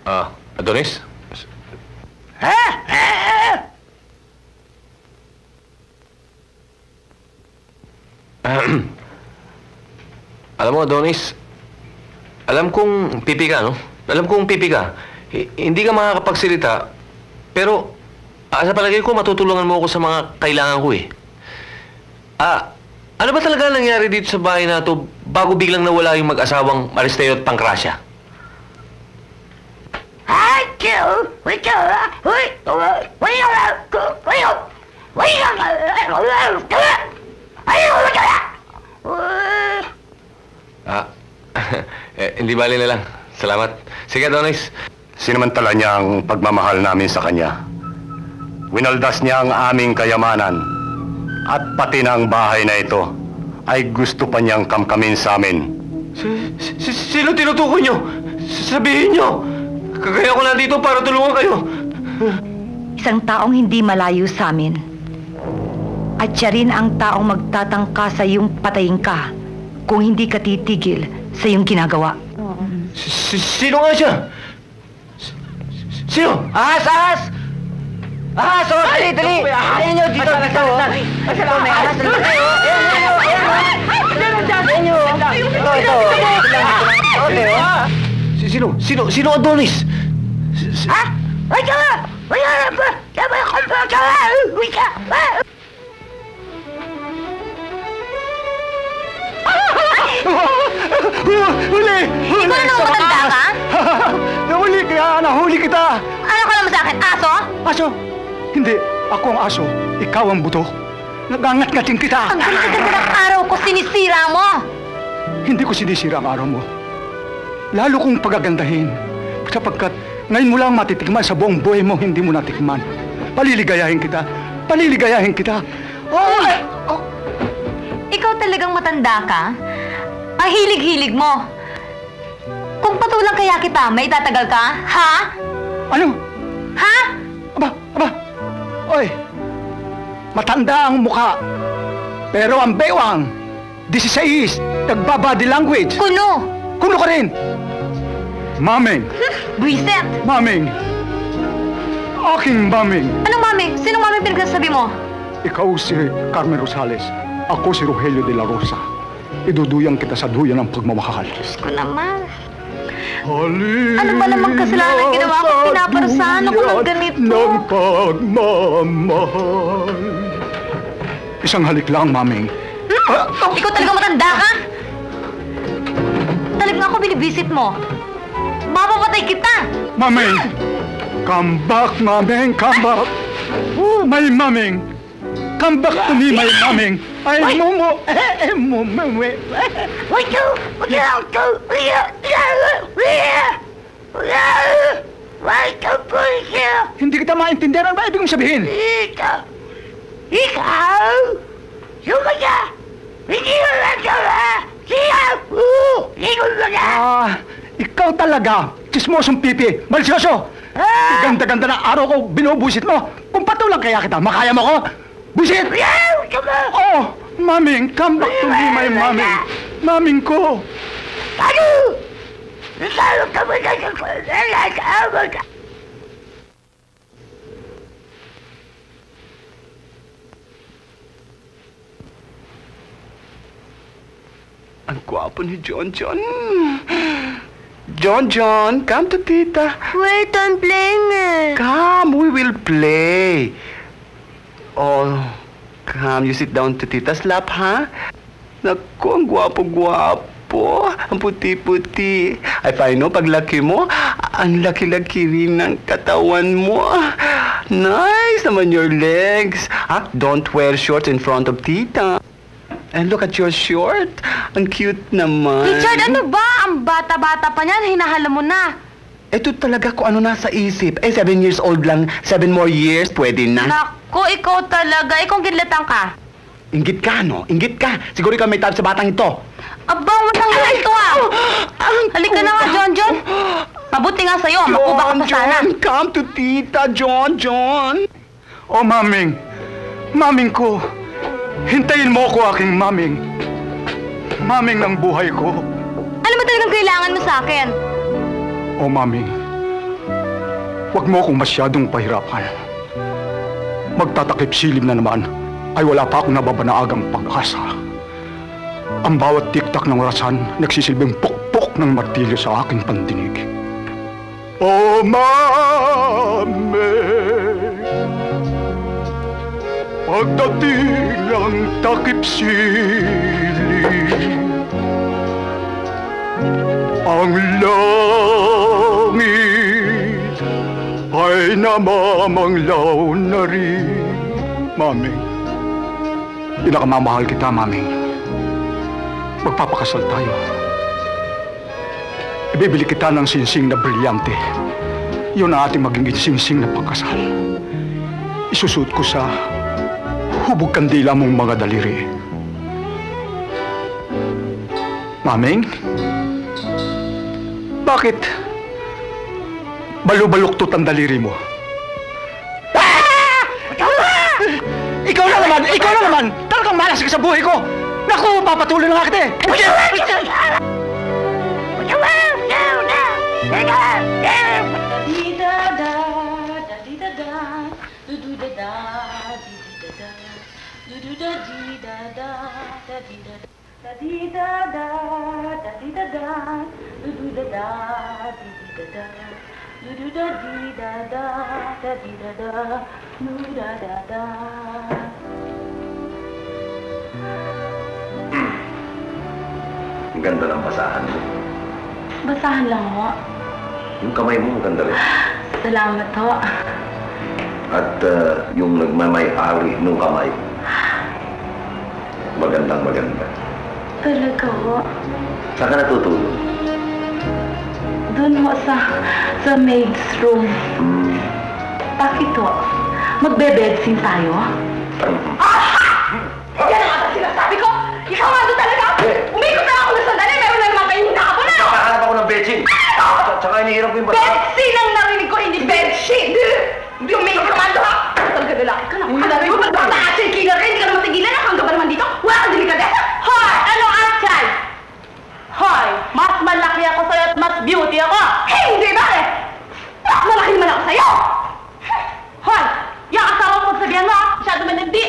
Adonis? Alam mo, Adonis, alam kong pipi ka, no? Alam kong pipi ka. Hindi ka makakapagsalita, pero sa palagay ko, matutulungan mo ako sa mga kailangan ko, eh. Ano ba talaga nangyari dito sa bahay na to bago biglang nawala yung mag-asawang Aristeo at Pancracia? Hindi bali na lang. Salamat. Sige, Adonis. Sinamantala niya ang pagmamahal namin sa kanya. Winaldas niya ang aming kayamanan. At pati na ang bahay na ito ay gusto pa niyang kamkamin sa amin. Sino tinutukoy nyo? Sabihin nyo! Kagaya ko lang dito para tulungan kayo. Isang taong hindi malayo sa amin. At siya rin ang taong magtatangka sa iyong patayin ka kung hindi ka titigil sa iyong ginagawa. Sino nga siya? Sino? Ahas! Ahas! Oh, dali! Ayun nyo, dito! Ito, may ahas na ito! Sino Adonis? Huli! Ikaw na naman matanda ka? Nahuli kaya, nahuli kita! Ano ka naman sa akin? Aso? Aso? Hindi, ako ang aso. Ikaw ang buto. Nagangat-ngating kita. Ang ganda-ganda ng araw ko, sinisira mo! Hindi ko sinisira ang araw mo. Lalo kong pagagandahin. Sapagkat ngayon mo lang matitikman sa buong buhay mo, hindi mo natikman. Paliligayahin kita. Paliligayahin kita. Oh! Ikaw talagang matanda ka? Ang hilig-hilig mo. Kung patulang kaya kita, may itatagal ka? Ha? Ano? Ha? Aba! Oy! Matanda ang mukha. Pero ang bewang, 16, nagbabody language. Kuno! Kuno ka rin! Maming! Buiset! Maming! Aking maming! Anong maming? Sinong maming pinagsasabi mo? Ikaw si Carmen Rosales. Ako si Rogelio de la Rosa. Iduduyang kita sa duyan ng pagmamahal. Diyos ko naman. Ano ba namang kasalanan ginawa ko? Pinaparusahan ako ng ganito. Ng pagmamahal. Isang halik lang, maming. Ikaw talagang matanda ka? Talagang ako binibisit mo. Mapapatay kita! Maming! Come back, maming! Come back! My maming! Come back to me, my maming! Ay, mumu! Hindi kita maintindihan. Ano ba ibig mong sabihin? Ikaw! Yung kanya! Hindi mo lang siya! Ikaw talaga! Chismosong pipi! Malisyoso! Ganda-ganda na araw ko, binubusit mo! Kung patulang kaya kita, makaya mo ko! Busit! Oh! Maming! Come back to me, my maming! Maming ko! Ang gwapo ni John John. John John, come to Tita. Wait, I'm playing it. Come, we will play. Oh, come, you sit down to Tita's lap, ha? Naku, ang gwapo-gwapo. Ang puti-puti. Ay, paano, paglaki mo, ang laki-laki rin ng katawan mo. Nice naman your legs. Ah, don't wear shorts in front of Tita. And look at your short. Ang cute naman. Richard, ano ba? Ang bata-bata pa niyan, hinahala mo na. Ito talaga kung ano nasa isip. 7 years old lang. 7 more years, pwede na. Naku, ikaw talaga. Ikaw gidlatan ka. Inggit ka, no? Inggit ka. Siguro ikaw may tab sa batang ito. Abang, matanggal ito ah. Halika na nga, John John. Mabuti nga sa'yo. Makuba ka pa sana. John, come to Tita, John John. Oh, maming. Maming ko. Hintayin mo ako, aking maming. Maming ng buhay ko. Ano ba talagang kailangan mo sa akin? Oh, maming. Huwag mo akong masyadong pahirapan. Magtatakip silim na naman ay wala pa akong nababanagang pag-asa. Ang bawat tiktak ng orasan nagsisilbing pukpok ng martilyo sa aking pandinig. Oh, Mame, pagdating ng takip silim, ang langit ay namamanglaw na rin. Maming, pinakamamahal kita, Maming. Magpapakasal tayo. Ibibili kita ng sinsing na brilyante. Yun ang ating magiging sinsing na pagkasal. Isusuot ko sa hubog kandila mong mga daliri. Maming? Bakit balu-baluktot ang daliri mo? Ikaw na naman! Ikaw na naman! Talagang malas ka sa buhay ko! Naku, papatuloy na nga kita eh! Ang ganda ng basahan mo. Basahan lang ho. Yung kamay mo, ang ganda rin. Salamat ho. At yung nagmamay-ari nung kamay, magandang maganda. Talaga ho. Saan ka natutulog? Doon ho sa maid's room. Bakit ho? Magbe-bedsing tayo? Yan ang ata sinasabi ko! Ikaw nga doon talaga! Umikot na ako na sandali! Meron na naman kayong nakapon na! Nakahanap ako ng bedsing! Tsaka inihiram ko yung basa. Bedsing ang narinig ko, hindi bedsheet! Hindi umikot ka man doon ha! Talaga lalaki ka na! Alam mo, magpapakasya yung killer ka! Hindi ka naman tigilan! Hanggang ba naman dito? Wala kang delikadesa! Hoy! Ano Atchay? Hoy! Mas malaki ako sa'yo at mas beauty ako! Hindi ba eh? Mas malaki naman ako sa'yo! Hoy! Yung asawa mo pagsabihan mo ha! Masyado manandi!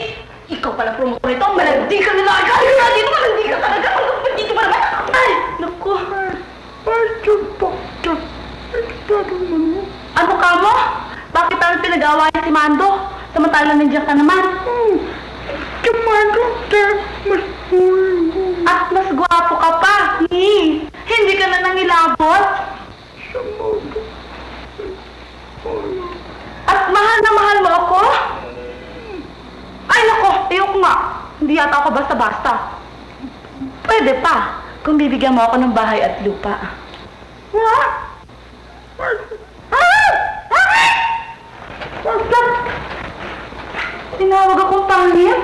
Ikaw pala promotor ito! Malandi ka nila! Kaya na dito! Malandi ka talaga! Hanggang dito ba naman? Ay! Naku! Ano ka mo? Bakit parang pinag-awayan si Mando? Samantalang nandiyan ka naman. At mas gwapo ka pa. Hindi ka na nangilabot. At mahal na mahal mo ako? Ay nako, ayoko nga. Hindi yata ako basta-basta. Pwede pa, kung bibigyan mo ako ng bahay at lupa. Tinawag akong pangit?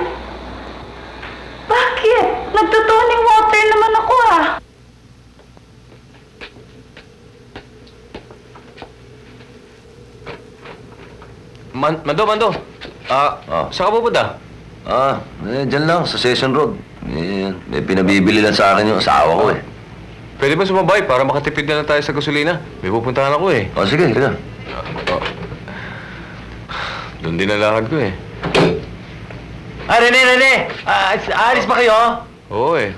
Bakit? Nagtutuning water naman ako ah. Mando. Saan ka pupunta? Dyan lang, sa Session Road. May pinabibili lang sa akin yung asawa ko eh. Pwede ba sumabay para makatipid na lang tayo sa gasolina? May pupuntahan ako eh. Sige, halika. Doon din ang lakad ko eh. Rene! Alis ba kayo? Oo eh.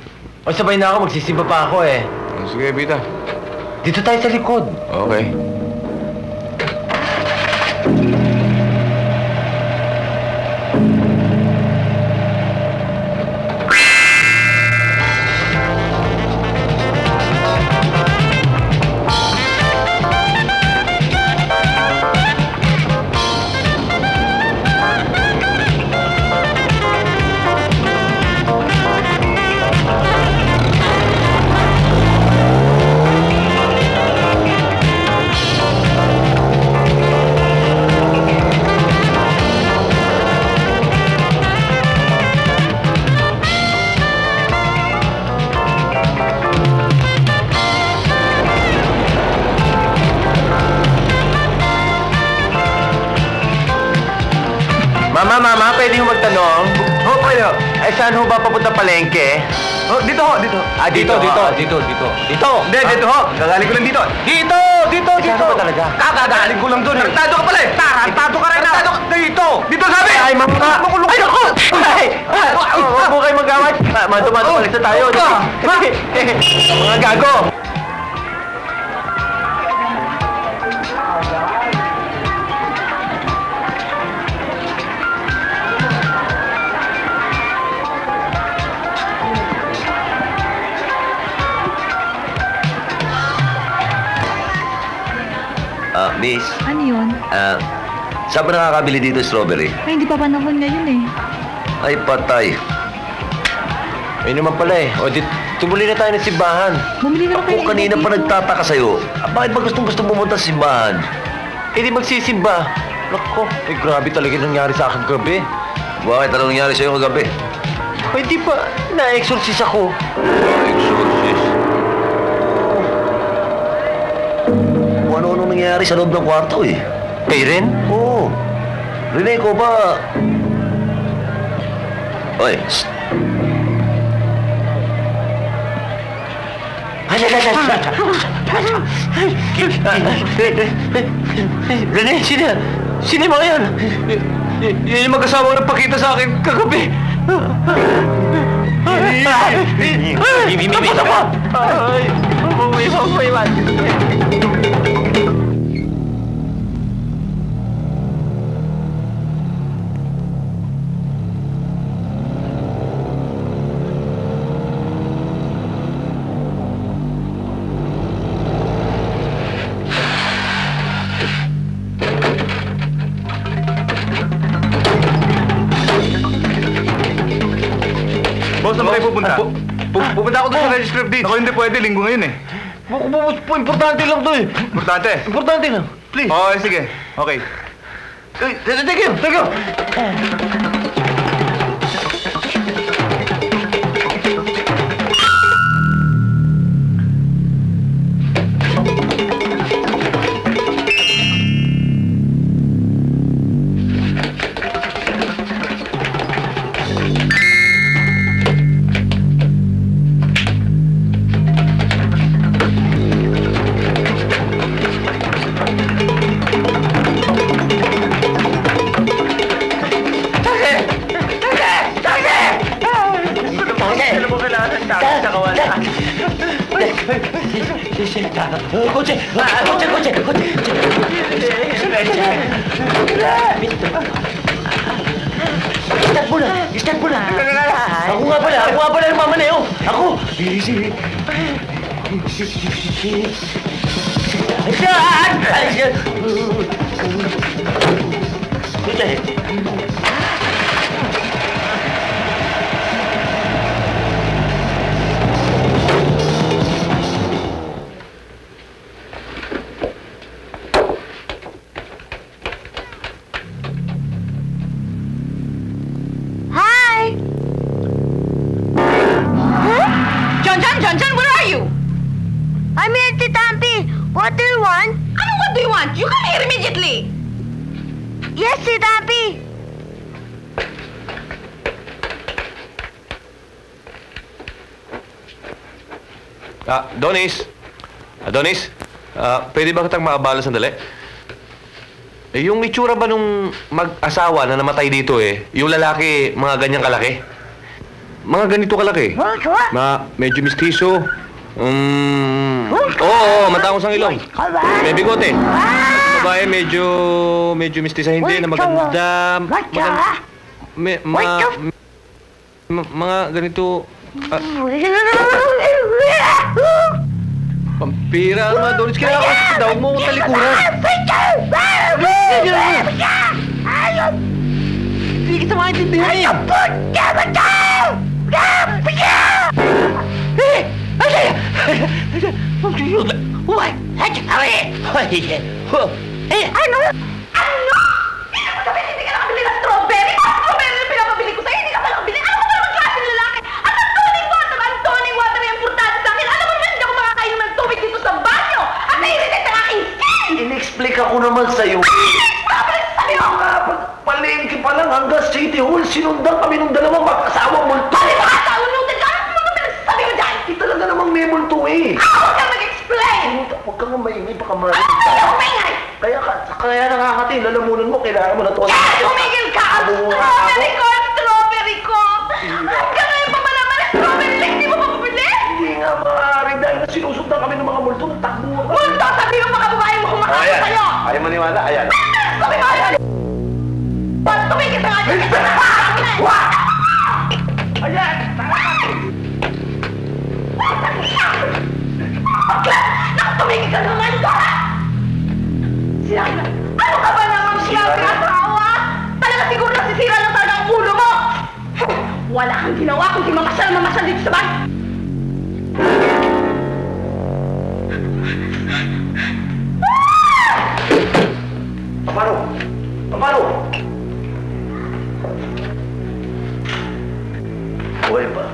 Sabay na ako, magsisimba pa ako eh. Sige, Bita. Dito tayo sa likod. Okay. Mama, pwede yung magtanong? Oo, pwede. Saan ho ba papunta palengke? Oh, dito ho, dito. Ah, dito. Dito. Hindi, dito ho. Gagaling ko lang dito. Dito. Saan ba talaga? Kakagaling ko lang doon. Tarantado ka pala eh. Tarantado ka rin na. Dito. Dito sabi. Ay, mga... Ay, naku! Ay! Huwag mo kayo mag-awat. Mato-mato na tayo. Mga gago! Miss, Ano yun? saan ba nakakabili dito strawberry? Ay, hindi pa panahon ngayon eh. Ay, patay. Ayun naman pala eh. O, tumuli na tayo ng simbahan. Bumili na lang kayo. Ako kanina pa nagtataka sa'yo. Bakit ba gustong-gusto pumunta sa simbahan? Eh, di magsisimba. Nako, eh, grabe talaga nangyari sa akin gabi. Bakit? Ano nangyari sa'yo kagabi? Ay, di ba? Na-exorcise ako. Exorcist? Kung ano-ano nangyari sa loob ng kwarto eh. Kayo rin? Oo. Rene, ko ba... Oy, shh. Rene, sino yung mga yan? Yan yung mag-asawa na pakita sa akin kagabi. Tapos ako! Ay, mabuhay. Boss, saan ba kayo pupunta? Pupunta ako doon sa registry of deeds. Ako hindi pwede, linggo ngayon eh. Importante lang to eh. Importante? Importante lang. Please. Okay, sige. Okay. Thank you. Kotse! Start mo na! Ako nga pala yung mamaneo! Ako! John, where are you? I'm here, Tita Ampi. What do you want? What do you want? You come here immediately. Yes, Tita Ampi. Adonis, pwede ba kitang maabala sandali? Eh, yung itsura ba nung mag-asawa na namatay dito yung lalaki, mga ganyang kalaki? Mga ganito kalaki. Medyo mistiso. Oo, matangos ang ilong. May bigote. Babae, medyo mistisa, hindi na maganda. Mga ganito. Pampira, ano, Adonis, kaya ako daw mo talikuran. Hindi kita maintindihan Hindi ka nakabili ng strawberry? Strawberry na pinapabili ko sa'yo, hindi ka pa nakabili. Ano ka ba naman klaseng lalaki? At ang tonic water yung importante sa akin. Alam mo naman, hindi ako makakainom ng tubig dito sa banyo. At naiirita ang aking skin! In-explain ako naman sa'yo. Strawberry, sabi mo! Palengke pa lang hanggang City Hall, sinundan kami ng dalawang mag-asawang multo. Palibhasa! Unutin ka! Ano mga pinagsasabi mo dyan? Eh, talaga namang may multo eh. Huwag ka mag-explain! Huwag kang maingay, baka marinig Ano ka. ka umingay? Kaya nakakati, lalamunan mo, kailangan mo na to. Kaya tumigil ka! Ang strawberry ko! Ang strawberry ko! Hanggang ngayon pa ba naman ang strawberry cake? Di mo pa pabili? Hindi nga maaari dahil na sinusundan kami ng mga multo, takbuhan kami. Multo! Sabi mo mga babae mo kumakain sa'yo! Ayaw maniwala, ayan. Sabi mo! Tumigil ka nga dyan! Ayan! Naku, tumigil ka naman ka! Sinabi na, ano ka ba naman siya asawa? Talaga siguro nasisira lang talaga ang ulo mo! Wala kang ginawa kundi mamasyal dito sa bahay! Paano? Paano? Buhay pa.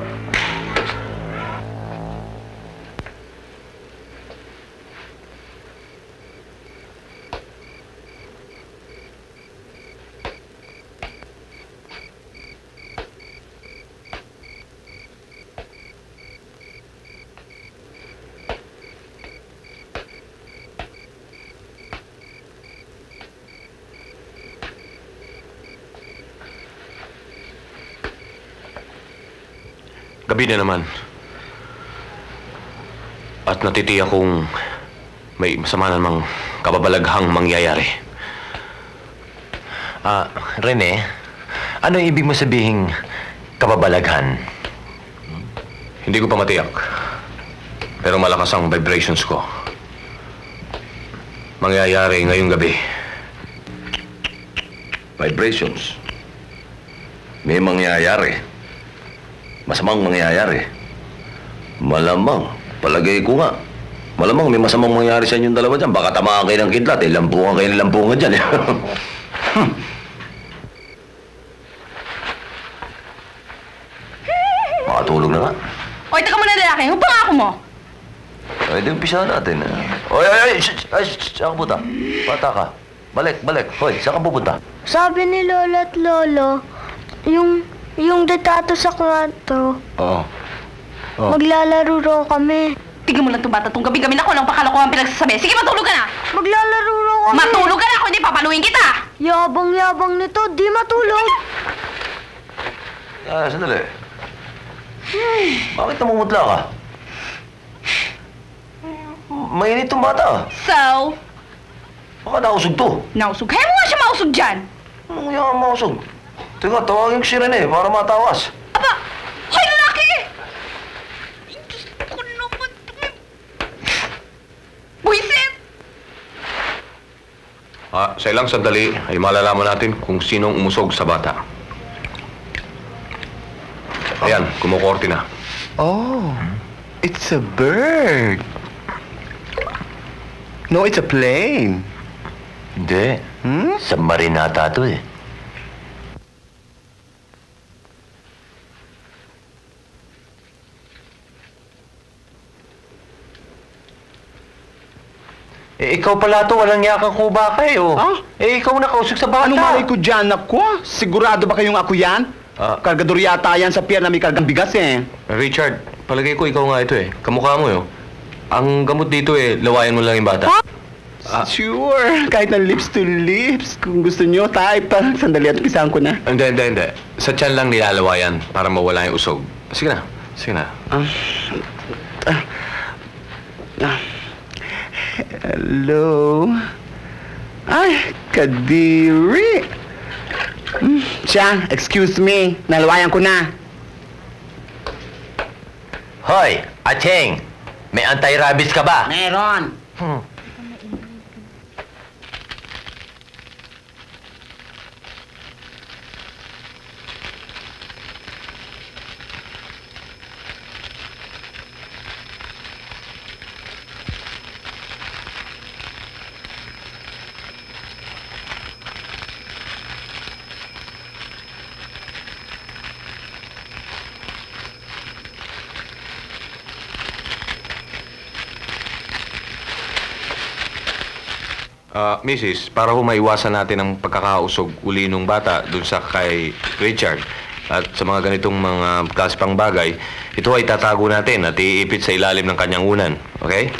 Gabi na naman. At natitiyak kong may masama namang kababalaghang mangyayari. Rene, ano ibig mo sabihing kababalaghan? Hindi ko pa matiyak. Pero malakas ang vibrations ko. Mangyayari ngayong gabi. Vibrations. May mangyayari. Masamang mangyayari. Malamang. Palagay ko nga. Malamang may masamang mangyayari sa inyong dalawa dyan. Baka tamaan kayo ng kidlat. Lampungan kayo ng lampungan dyan. Makatulog na nga. Oy, taka muna lalaki. Huwag pangako mo. Ay, di umpisa natin. Oy, saan ka pupunta? Bata ka. Balik. Hoy, saan ka pupunta? Sabi ni Lola at Lolo, yung detato sa kwarto, Oo. maglalaro raw kami. Tignan mo lang itong bata. Itong gabi-gabi na ko lang pakalokohan pinagsasabi. Sige, matulog ka na! Maglalaro raw kami. Matulog ka na ako, hindi papaluin kita! Yabang-yabang nito, di matulog. Sandali. Bakit namumutla ka? Mainit itong bata. So? Baka nausog to. Nausog? Kaya mo nga siya mausog dyan! Anong yung mausog? Teka, tawagin ko si Rene para matawas. Aba! Hoy, lalaki! Gusto ko naman buisit! Sa ilang sandali ay malalaman natin kung sinong umusog sa bata. Ayan, kumukorte na. Oh, it's a bird. No, it's a plane. Hindi. Submarine nata ito eh. Ikaw pala to, walang yakang kuba ka eh, oh. Ikaw nakausog sa bata. Anong malay ko dyan, ako? Sigurado ba kayong ako yan? Kargador yata yan sa pier na may kargang bigas eh. Richard, palagay ko ikaw nga ito eh. Kamukha mo yun. Ang gamot dito eh, lawayan mo lang yung bata. Sure, kahit na lips to lips. Kung gusto nyo, type. Sandali at pisahan ko na. Hindi. Sa tiyan lang nilalawayan para mawala yung usog. Sige na. Hello? Ay, Kadiri. Siya, excuse me. Nalawayan ko na. Hoy, Acheng! May anti-rabies ka ba? Meron. Mrs., para ho maiwasan natin ang pagkakausog uli nung bata dun sa kay Richard at sa mga ganitong mga klase pang bagay, ito ay tatago natin at iipit sa ilalim ng kanyang unan. Okay?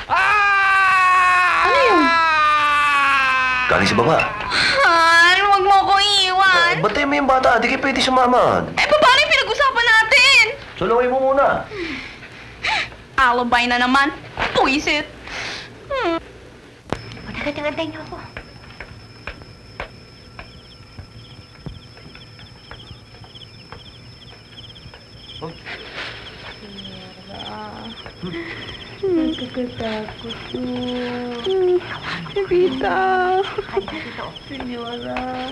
Ano yun? Galing sa baba. Han, huwag mo ko iiwan. Batay mo yung bata, di kayo pwede sumama. Paano yung pinag-usapan natin? Sulaway mo muna. Alibi na naman. Puisit. Tagal-tagal niyo ako. Nagkakatakot ko. Evita. Senyora,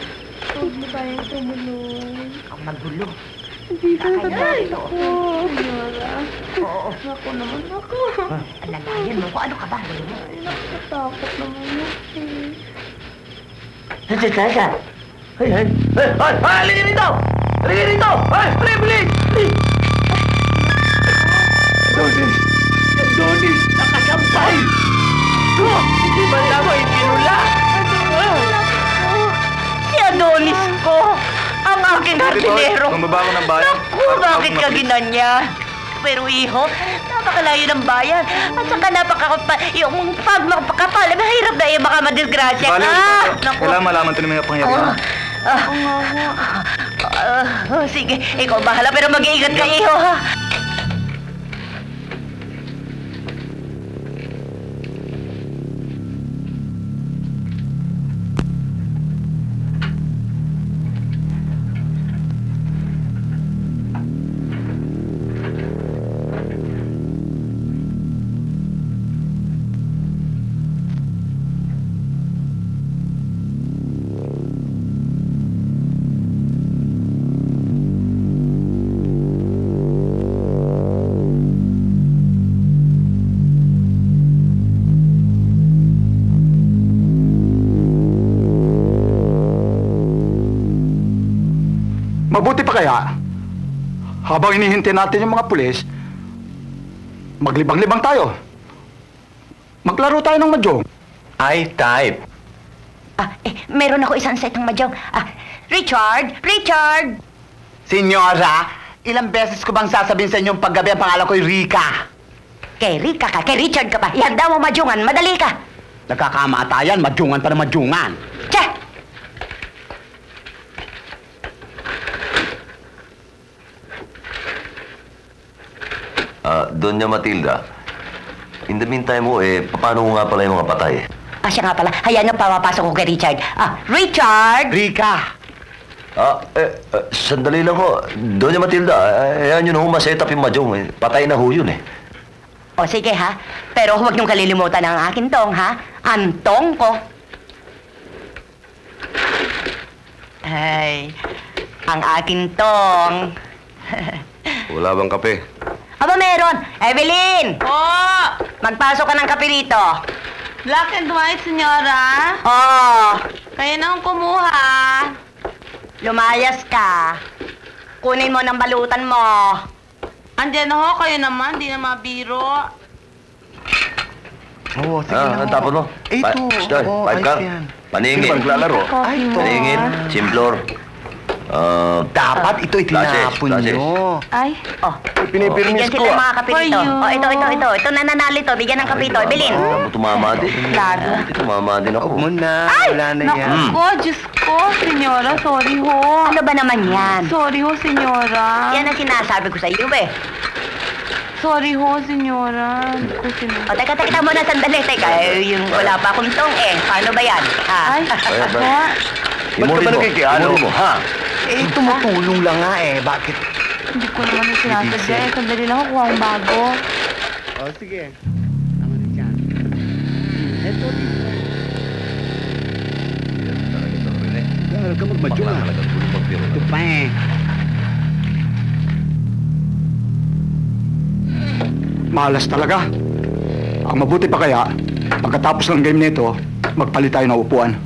huwag mo tayong tumulong. Ang magulo. Evita, natatakot ko. Senyora. Oo. Ako naman ako. Alalayan mo ko. Ano ka ba? Gulo mo. Ay, natatakot naman ako. Teka. Ay! Halika rito! Halika rito! Ay! Bilis! Donis! Nakasampay! Hindi ba naman itinula? Si Adonis ko! Ang aking hardinero! Bumaba ako ng bayan. Naku, bakit ka ginanyan? Pero iho, napakalayo ng bayan. At saka yung pagmapakapal, mahirap na baka madisgrasya ka. Naku. Kailangan malaman ito ng mga pangyarihan. Sige, ikaw bahala pero mag-iingat ka, iho, ha? Mabuti pa kaya, habang hinihintay natin yung mga pulis, maglibang-libang tayo. Maglaro tayo ng mahjong. I type. Meron ako isang set ng mahjong. Richard! Richard! Senyora, ilang beses ko bang sasabihin sa inyong paggabi ang pangalan ko'y Rica? Kay Rica ka, kay Richard ka pa. Ihanda mo mahjongan, madali ka. Nagkakamatayan, madjungan pa na madjungan. Tse! Doña Matilda, in the meantime paano nga pala yung mga patay? Siya nga pala. Hayaan niyo papapasok ko kay Richard. Richard! Rica! Sandali lang ho. Doña Matilda, ayan yun ho, ma-set up yung mahjong. Patay na ho yun O sige ha, pero huwag niyong kalilimutan ang akin tong ha. Ang tong ko. Ay, ang akin tong. Wala bang kape? Aba meron! Evelyn! Oh! Magpasok ka ng kape rito. Black and white, senyora? Kaya na akong kumuha. Lumayas ka. Kunin mo ng balutan mo. Andiyan ako, kayo naman, di na mabiro. Oo, sige na. Tapos mo? Ito. Five ka? Paningin. Maglalaro. Paningin. Simplor. Dapat ito itinapon nyo. Ay, Pinipirmis bigyan ko. sila ng mga kape rito. Ito. Ito nananali to. Bigyan ng kape ito. Evelyn. Tumama din. Laro. Tumama din ako. Huwag mo na. Wala na yan. Naku, Diyos ko, senyora, sorry ho. Ano ba naman yan? Sorry ho, senyora. Yan ang sinasabi ko sa iyo Sorry ho, senyora. Teka muna sandali. Teka, yung wala pa akong tong Paano ba yan? Ay, Ba't ka ba nakikiano mo, ha? Tumutulong lang nga Bakit? Hindi ko naman yung sinasadya Sandali lang ako kuha akong bago. Sige. Tama na dyan. Ito dito. Gano'n ka magmadyo na. Ito pa Malas talaga. Ang mabuti pa kaya, pagkatapos ng game nito, magpalit tayo ng upuan.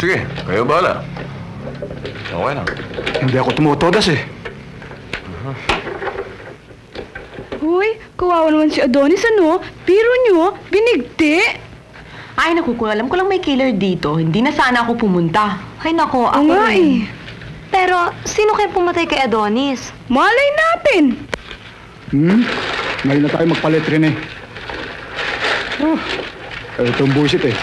Sige, kayo bahala. Okay lang. Hindi ako tumutodas Uy, kawawa naman si Adonis, ano? Biro nyo, binigti. Ay, naku, kung alam ko lang may killer dito, hindi na sana ako pumunta. Ay, nako, ako nga rin. eh. Pero, sino kayo pumatay kay Adonis? Malay natin. Ngayon na tayo magpalit rin eh. Ito ang bullshit eh.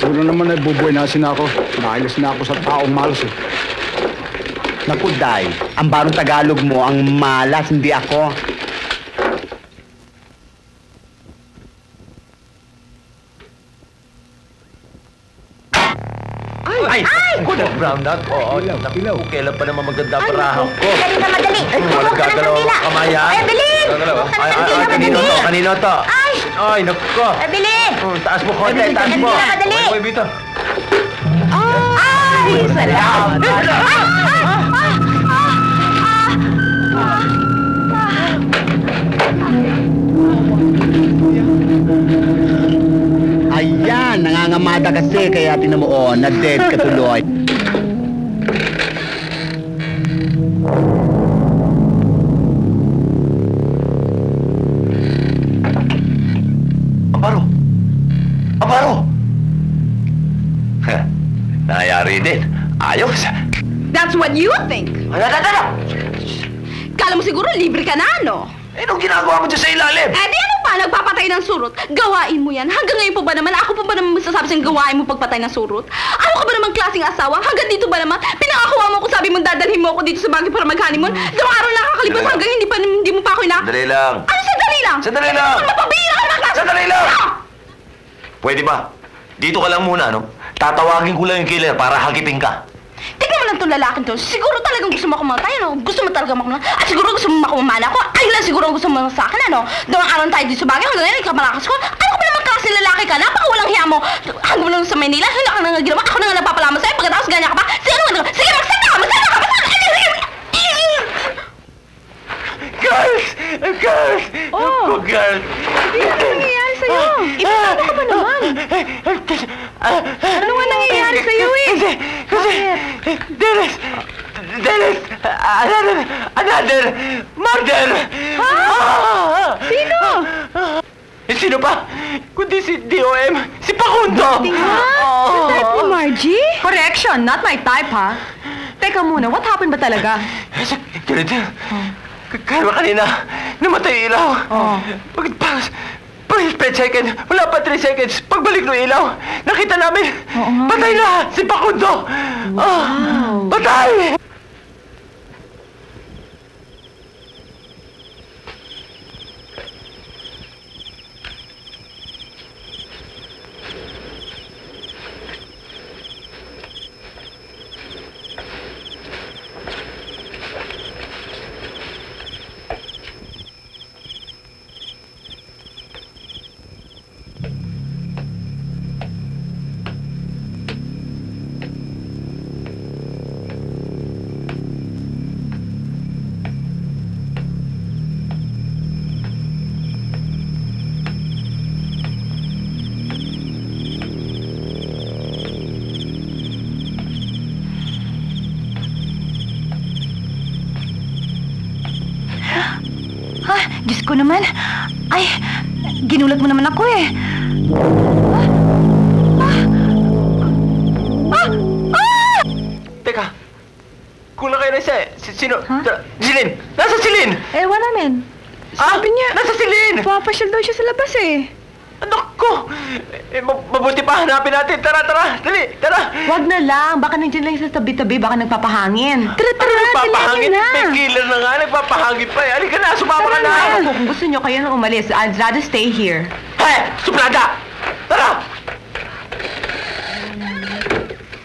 Siguro naman ay bubuhay na ako. Nakilas na ako sa taong malas eh. Naku, Day, ang barong Tagalog mo, ang malas, hindi ako. Ay! Ako na brown out. Oo, naku, kailan pa naman maganda ang parahan ko. Dali na madali. Ay, walang gagalaw ang kamaya. Ay, bilhin! Kanino to? Kanino to? Ay, naku. Ay, bilhin! Taas mo konti, taas mo. Madali! Uy, Bito. Ay, salamat! Ayan, nangangamada kasi, kaya tinan mo, na-dead ka tuloy. Amparo! Amparo! Nangyayari din. Ayos. That's what you think. Kala mo siguro libre ka na, ano? Eh, anong ginagawa mo dyan sa ilalim? Eh, di ano pa? Nagpapatay ng surot. Gawain mo yan. Hanggang ngayon pa ba naman? Ako pa ba naman masasabi siyang gawain mo pagpatay ng surot? Ano ka ba naman klaseng asawa? Hanggang dito ba naman? Pinakakuha mo ko, sabi mo dadalhin mo ako dito sa Baguio para mag-honeymoon. Dalawang araw na kakalipas hanggang hindi mo pa ako ina... Sandali lang. Ano sandali lang? Sandali lang! Ano mapabira ka naman klase? Sandali lang! Pwede ba? Dito ka lang muna, no? Tatawagin ko lang yung killer para hagipin ka. Tignan mo lang itong lalaking to. Siguro talagang gusto mo kumatay, ano? Gusto mo talaga makulang. At siguro gusto mo makumamana ko. Ayun lang siguro ang gusto mo sa akin, ano? Dalawang araw tayo dito sa Baguio. Hanggang ngayon, ikaw malakas ko. Ano ka ba naman klase lalaki ka? Napakawalang hiya mo. Hanggang mo lang sa Manila. Hindi ka nang ginawa. Ako na nga napapalaman sa'yo. Pagkatapos ganyan ka pa. Sige, ano nga? Sige, magsama ka! Magsama ka! Girls! Girls! Oh! Girls! Ano nangyayari sa'yo? Ipatado ka ba naman? Ano nga nangyayari sa'yo eh? Kasi, Dennis! Another murder! Ha? Sino? Sino pa? Kundi si DOM, si Pakundo! Type mo, Margie? Correction, not my type, ha? Teka muna, what happened ba talaga? Ganito. Kaya kanina, namatay yung ilaw. Pag-split second, wala pa 3 seconds. Pagbalik ng ilaw, nakita namin, patay na si Pakundo! Wow. Patay! Diyos ko naman. Ay, ginulat mo naman ako eh. Teka, kulang kayo na isa eh. Sino? Silin! Nasa Silin! Ewan namin. Sabi niya, nasa Silin! papasyal daw siya sa labas eh. Anak ko! Mabuti pa, hanapin natin. Tara, dali, tara! Wag na lang, baka nandiyan lang sa tabi-tabi, baka nagpapahangin. Tara, nagpapahangin? May killer na nga, nagpapahangin pa eh. Halika na, sumama ka na! Kung gusto nyo kayo nang umalis, I'd rather stay here. Hey! Suplada! Tara!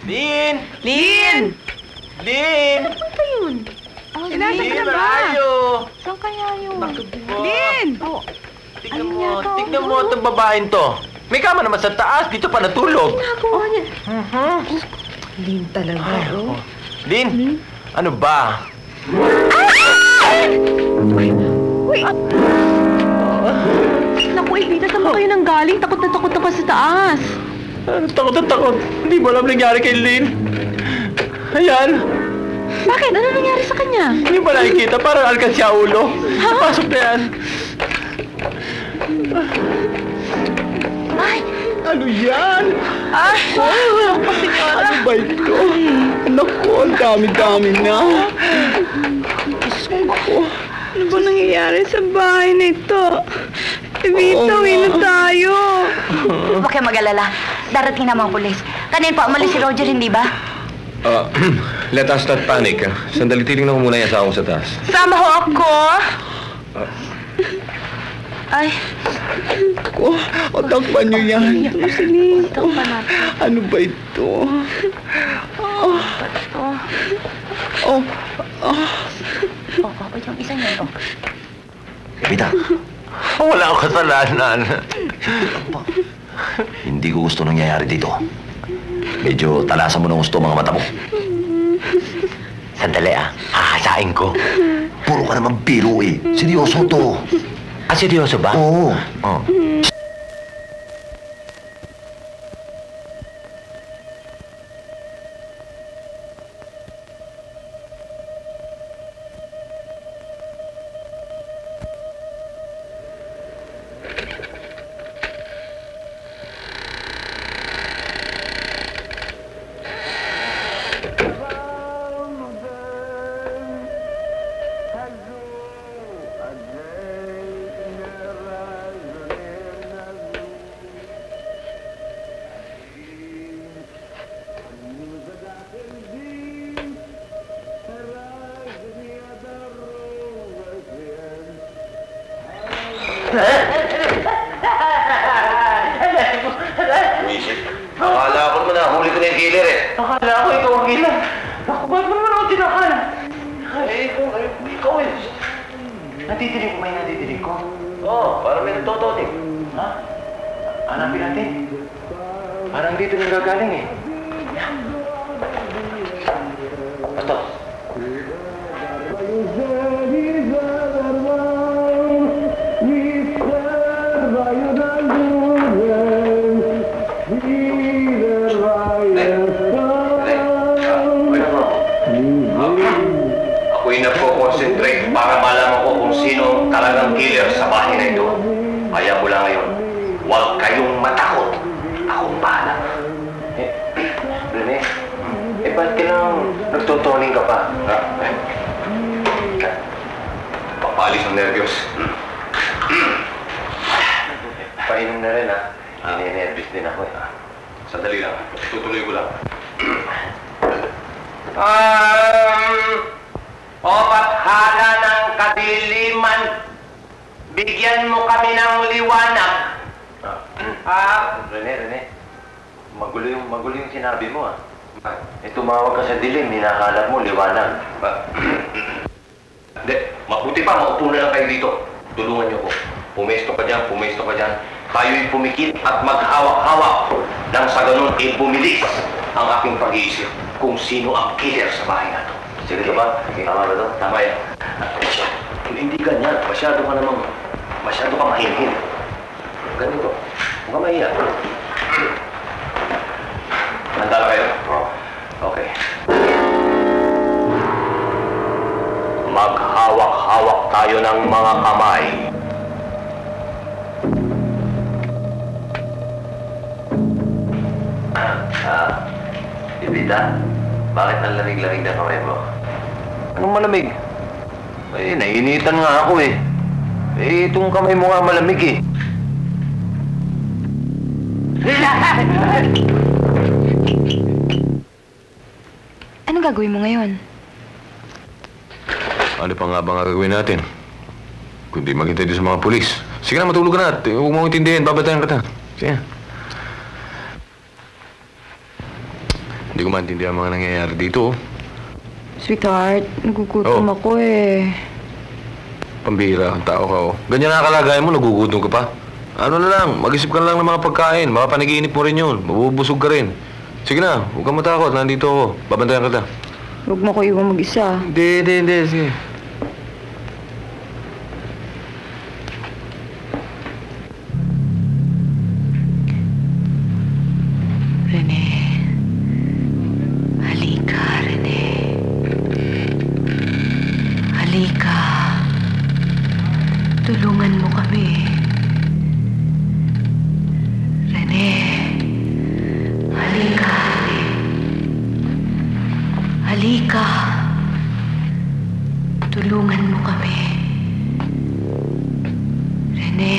Lin! Lin! Lin! Ano ba yun? Inasa ka na ba? Malayo! Saan kaya yun? Lin! Tignan mo itong babaeng to. May kama naman sa taas, dito pa natulog. Ginagawa niya. Lin talaga, oh. Lin, ano ba? Uy! Naku, Evita, saan ba kayo nang galing? Takot na pa sa taas. Takot na takot. Hindi mo alam nangyari kay Lin. Ayan. Bakit? Ano nangyari sa kanya? niya. Hindi ba nakikita? Parang alkansya ulo. Pasok na yan. Ay! Ano yan? Ay! Wala ko pa, senyora. Ano ba ito? Naku, ang dami-dami na. Ano ba nangyayari sa bahay na ito? Evita, uwi na tayo. Huwag kayo mag-alala. Darating na mga pulis. Kanin pa umalis si Roger, hindi ba? Let us not panic. Sandali, titingnan ko muna yung asawa ko sa taas. Sama ho ako. Ay! Ko, o takpan niyo yan. Takpan natin. Ano ba ito? Bakit yung isa niya, Evita, Wala akong kasalanan. hindi ko gusto nangyayari dito. Medyo talasan mo ng gusto mga mata mo. Sandali hahasain ko. Puro ka naman biro eh. Seryoso to. Seryoso ba? Oo. Buisit. Akala ko naman nahuli ko na yung killer eh. Akala ko ikaw ang killer. Ako, ba't mo naman ako tinakala? Ikaw eh. Natidinig ko, may natidinig ko. Oo, parang may nagtotonig. Ha? Hanapin natin. Parang dito nang gagaling eh. Ito. Ako'y nagpo-concentrate para malaman ko kung sino talagang killer sa bahay na ito. Kaya mula ngayon, huwag kayong matakot. Akong bahala. Rene, ba't ka lang nagtotoning ka pa? Papalis ang nervyos. Painom na rin Ninenervous din ako eh. Sandali lang. Tutuloy ko lang. O bathala ng kadiliman, bigyan mo kami ng liwanag. Rene, magulo yung sinabi mo tumawag ka sa dilim, hinahanap mo liwanag. Hindi, mabuti pa, maupo na lang kayo dito. Tulungan niyo ko. Pumesto ka dyan. Tayo'y pumikit at maghawak-hawak nang sa ganun bumilis ang aking pag-iisip kung sino ang killer sa bahay na to. Sige ba? Tama ba ito? Tama yan. Hindi ganyan. Masyado ka mahinhin. Ganito. Huwag ka mahiya. Handa na kayo? Okay. Maghawak-hawak tayo ng mga kamay. Evita, bakit ang lamig-lamig na kamay mo? Anong malamig? Nainitan nga ako eh. Itong kamay mo nga malamig eh. Anong gagawin mo ngayon? Ano pa nga ba nga gagawin natin? Kundi maghintay din sa mga pulis. Sige na, matulog ka na. Huwag mo intindihin. Babatayan ka ta. Sige. Hindi ko maintindihan ang mga nangyayari dito. Sweetheart, nagugutom ako eh. Pambihira ang tao ka, Ganyan na kalagayan mo, nagugutom ka pa. Ano na lang, mag-isip ka lang ng mga pagkain. Baka panaginip mo rin yun. Mabubusog ka rin. Sige na, huwag kang matakot. Nandito ako. Babantayan ka ta. Huwag mo ko iwan mag-isa. Hindi. Sige. Rene. Halika, Rene. Tulungan mo kami. Rene. Halika, Rene. Halika. Tulungan mo kami. Rene.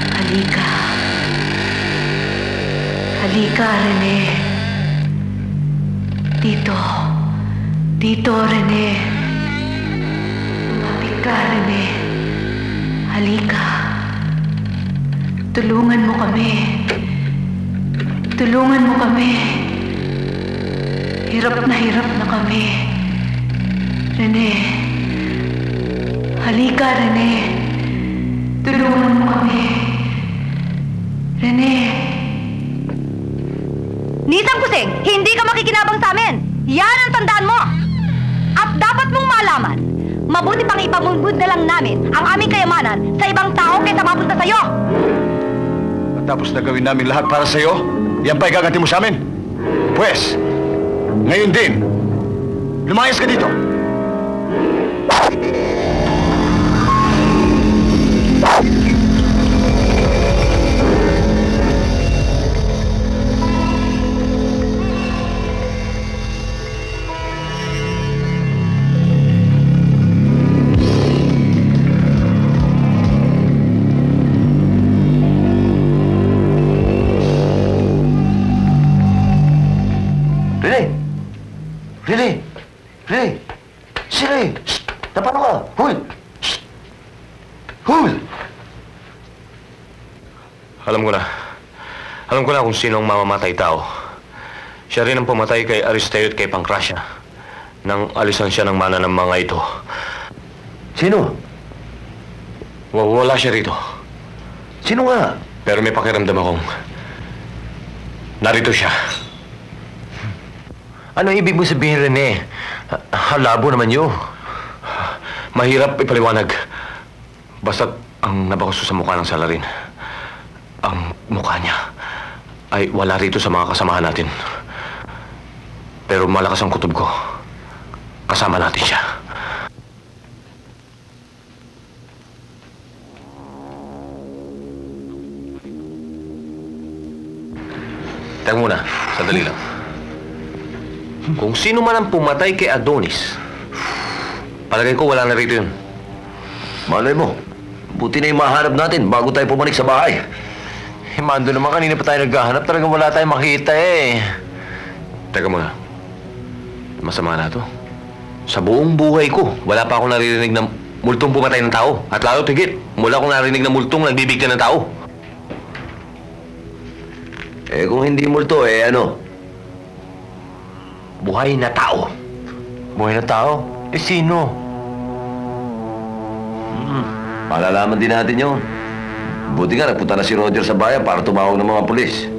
Halika. Halika, Rene. Dito. Dito, Rene. Lumapit ka, Rene. Halika. Tulungan mo kami. Tulungan mo kami. Hirap na kami. Rene. Halika, Rene. Tulungan mo kami. Rene. Nisang Kusing, hindi ka makikinabang sa amin. Yan ang tandaan mo. At dapat mong malaman, mabuti pang ipamungkod na lang namin ang aming kayamanan sa ibang tao kaysa mapunta sa'yo. At tapos na gawin namin lahat para sa'yo, yan pa igaganti mo sa amin? Pwes, ngayon din, lumayas ka dito. Rene! Sire! Napano ka? Hul! Hul! Alam ko na kung sino ang mamamatay tao. Siya rin ang pumatay kay Aristeo at kay Pancracia nang alisan siya ng mana ng mga ito. Sino? Wala siya rito. Sino nga? Pero may pakiramdam akong narito siya. Ano ibig mo sabihin, Rene? Halabo naman yun. Mahirap ipaliwanag. Basta't ang nabakuso sa mukha ng salarin, ang mukha niya ay wala rito sa mga kasamahan natin. Pero malakas ang kutob ko. Kasama natin siya. Teka muna, sandali lang. Kung sino man ang pumatay kay Adonis, palagay ko wala na rito yun. Malay mo, buti na yung mahanap natin bago tayo pumanik sa bahay. Mando naman, kanina pa tayo naghahanap. Talagang wala tayong makita eh. Teka muna. Masama na to. Sa buong buhay ko, wala pa akong naririnig na multong pumatay ng tao. At lalo tigit, mula akong narinig na multong nagbibigyan ng tao. Eh kung hindi multo, eh ano? Buhay na tao. Buhay na tao? Eh sino? Malalaman din natin yun. Buti nga, nagpunta na si Roger sa bayan para tumawag ng mga pulis.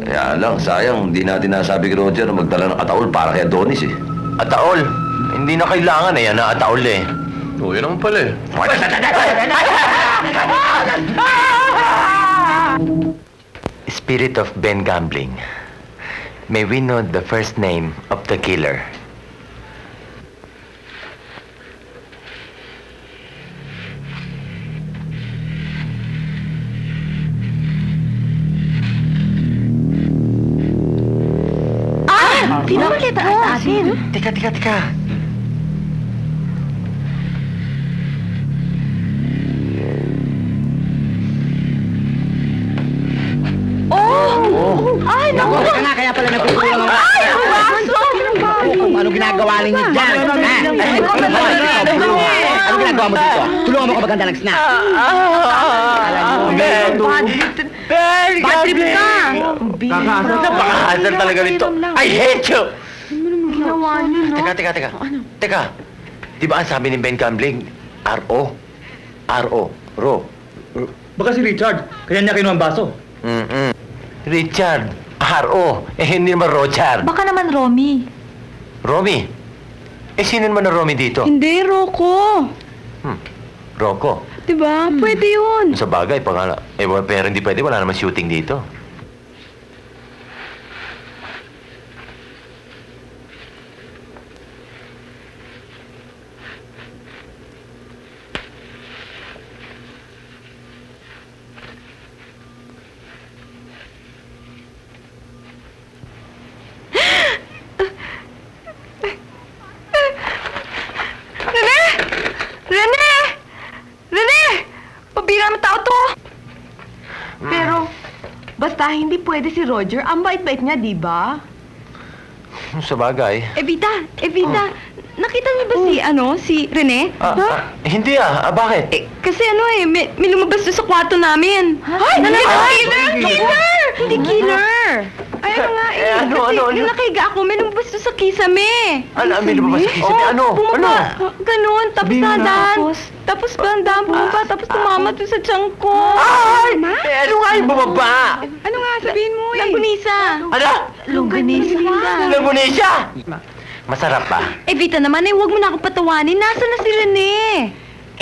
Kaya lang, sayang, hindi natin nasabi kay Roger na magdala ng ataol para kay Adonis eh. Ataol? Hindi na kailangan eh, yan na ataol eh. Oo, yun naman pala eh. Spirit of Ben Gambling, may we know the first name of the killer? Pinakita sa atin. Teka. Ay, naku! Teka na, kaya pala nagkukulang ang... Ay, ang baso! Ano ginagawa ninyo dyan? Ano ginagawa mo dito? Tulungan mo ka maganda ng snack. Bad trip ka! Napakahasal talaga nito. I hate you! Ginawa niyo, no? Teka. Di ba ang sabi ni Ben Gambling? R.O. Ro. Baka si Richard, kaya niya kinuha ang baso. Richard. R.O. Eh, hindi naman Rochard. Baka naman Romy. Romy? Eh, sino naman na Romy dito? Hindi, Rocco. Rocco. Diba? Pwede yun. Sa bagay, pero hindi pwede. Wala naman shooting dito. Basta hindi pwede si Roger. Ang bait-bait niya, di ba? Sa bagay. Evita, nakita niyo ba si Rene? Hindi bakit? Kasi may lumabas doon sa kwarto namin. Ay! Killer! Hindi killer! Ay, yung nakahiga ako, may lumabas doon sa kisame. May lumabas sa kisame? Bumaba. Ganon, tapos dahan. Tapos bandang bumaba, tapos tumama doon sa tiyan ko. Ay! Ano nga yung bumaba? Ano nga, sabihin mo Langgunisa. Ano? Langgunisa. Langgunisa? Masarap ba? Evita naman, huwag mo na akong patawanin. Nasaan na si Rene?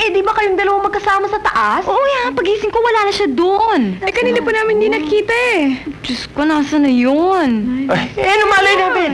Di ba kayong dalawa magkasama sa taas? Oo yan, pagising ko wala na siya doon. Kanina pa namin hindi nakita Diyos ko, nasaan na yun? Ano malay namin?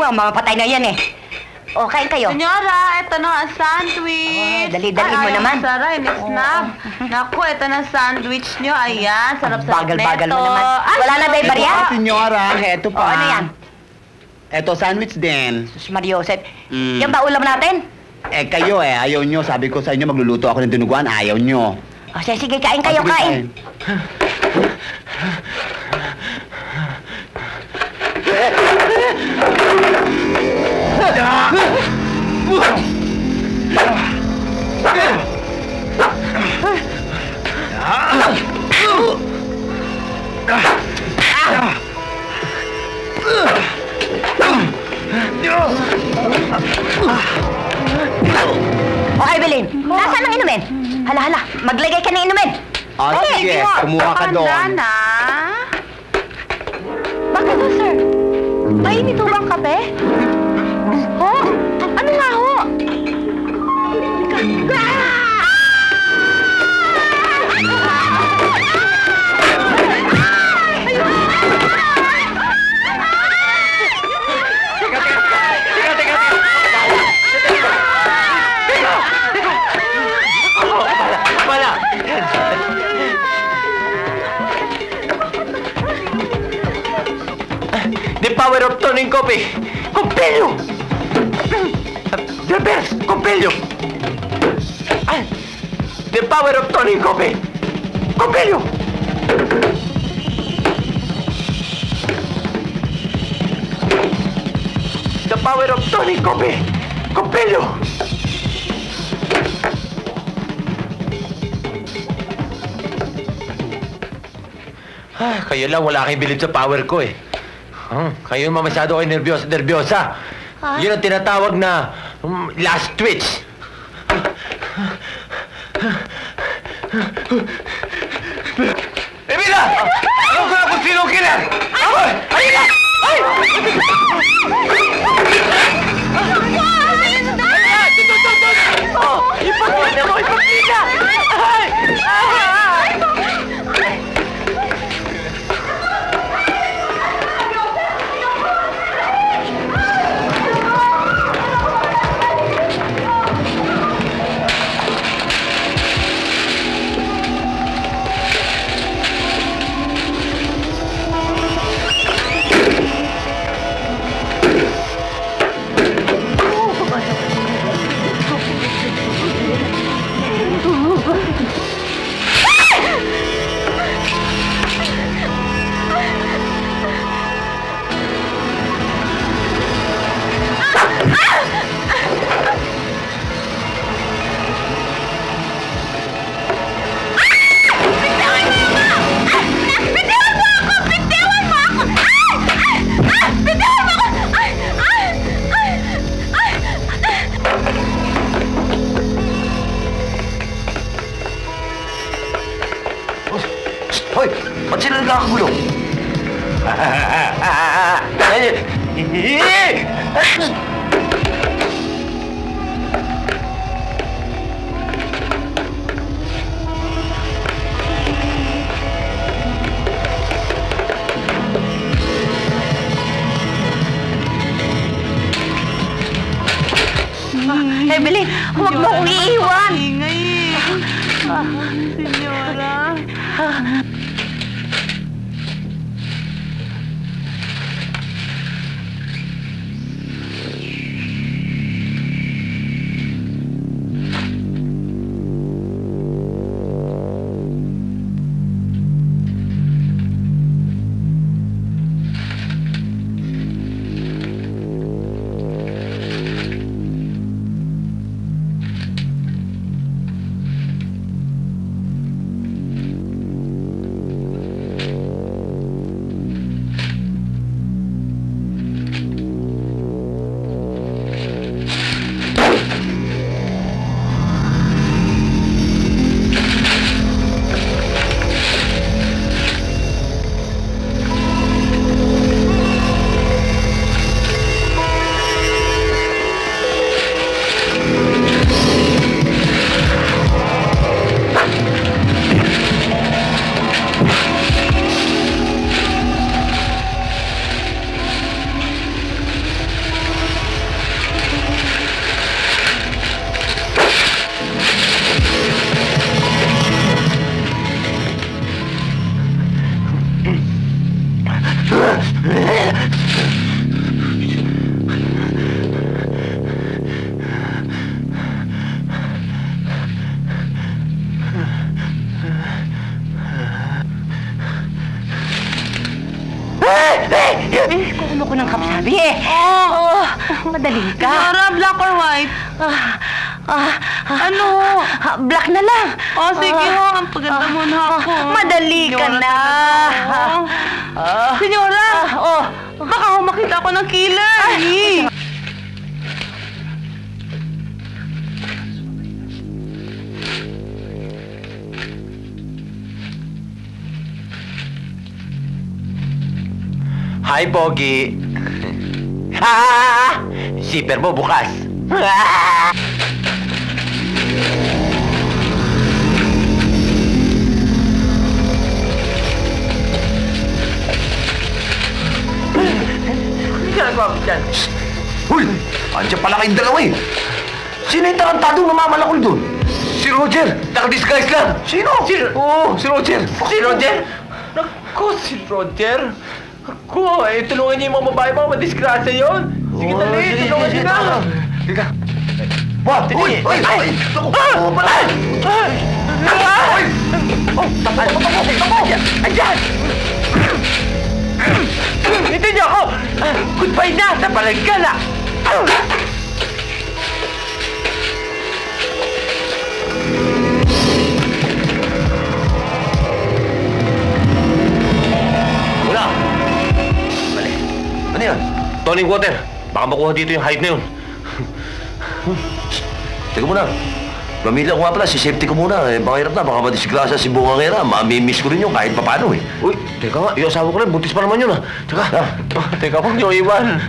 Mamapatay na yan O, kain kayo. Senyora, ito na ang sandwich. Dali-daliin mo naman. Sarah, snap. Naku, ito na sandwich nyo. Ayan, sarap-sarap neto. Bagal-bagal mo naman. Wala na ba barya? Senyora, eto pa. Ano yan? Eto, sandwich din. Sus Mariosep. Yan ba ulam natin? Kayo ayaw nyo. Sabi ko sa inyo, magluluto ako ng dinuguan. Ayaw nyo. Sige, kain kayo, kain. Okay, Belin. Nasaan ang inumin? Hala, maglagay ka ng inumin. Sige, kumuha ka doon. Bakit ho, sir? Mainit ho bang kape? Ho? Ano nga ho? The power of toning coffee. Compello! The best! Compello! The power of toning coffee. Compello! The power of toning coffee. Compello! Kayo lang, wala kayong bilib sa power ko Kayo masyado kayo nervyosa. Yun ang tinatawag na last twitch. Emila! Alam ko na kung sino ang killer! Ay! Halika! Ay! Ipagpita mo! Ipagpita! Ay! Hoy! Ba't sila nagkakagulo? Evelyn, huwag mo akong iiwan! Ingay Senyora. Kukulo ko ng kapsabi eh. Madaling ka. Senyora, black or white? Ano? Black na lang. Sige ho, ang paganda mo na ako. Madali ka na. Senyora! Baka ho makita ko ng killer. Hi, Pogi. Zipper mo bukas. Ginagawa mo dyan? Uy! Andiyan pala kayong dalawa eh. Sino yung tarantadong namamalakol doon? Si Roger! Naka-disguise lang! Sino? Oo, si Roger! Si Roger? Naku, si Roger? Ako, tulungan niyo yung mga babae, mga madisgrasya yun. Sige, dali, tulungan niyo na. Teka. What? Uy! Uy! Ay! Naku! Oo pala! Ay! Oh! Tapo! Ayan! Ito niyo ako! Goodbye na! Tapalag ka na! Wala! Mali. Ano yan? Toning water. Baka makuha dito yung hide na yun. Teka muna. Pamilya ko nga pala, si safety ko muna. Baka hirap na, baka madisgrasya si Bungangera. Mamimiss ko rin yun kahit paano eh. Uy, teka nga. Yung asawa ko rin. Buntis pa naman yun Teka. Teka, huwag niyo iwan.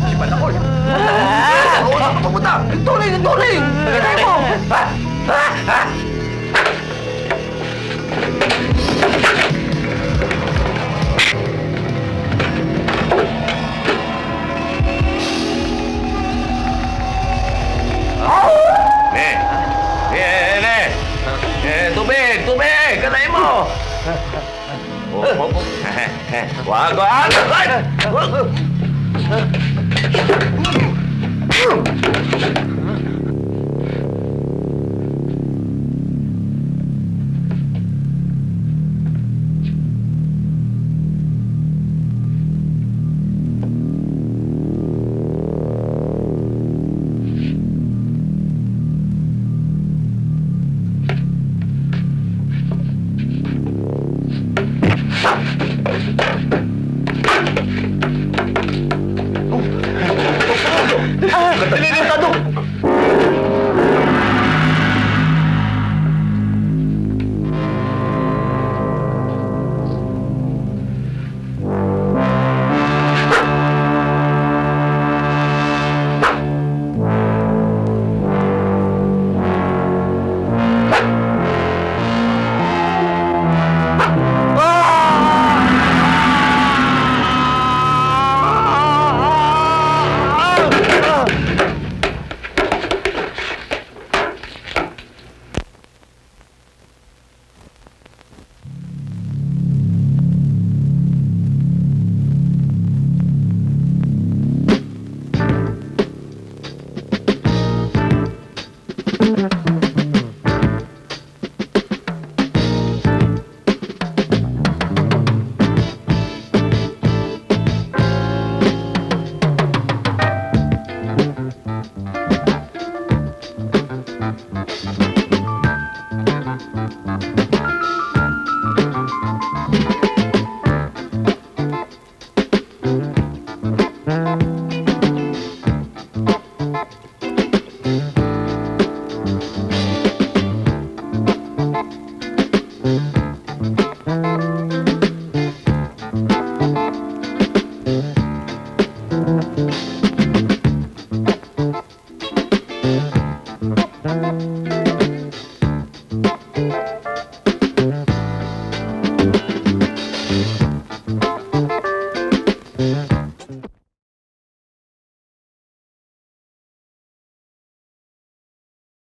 Si Balakol! Oo, papunta! Tuloy! Tubig! Kanain mo! Wag! Ay!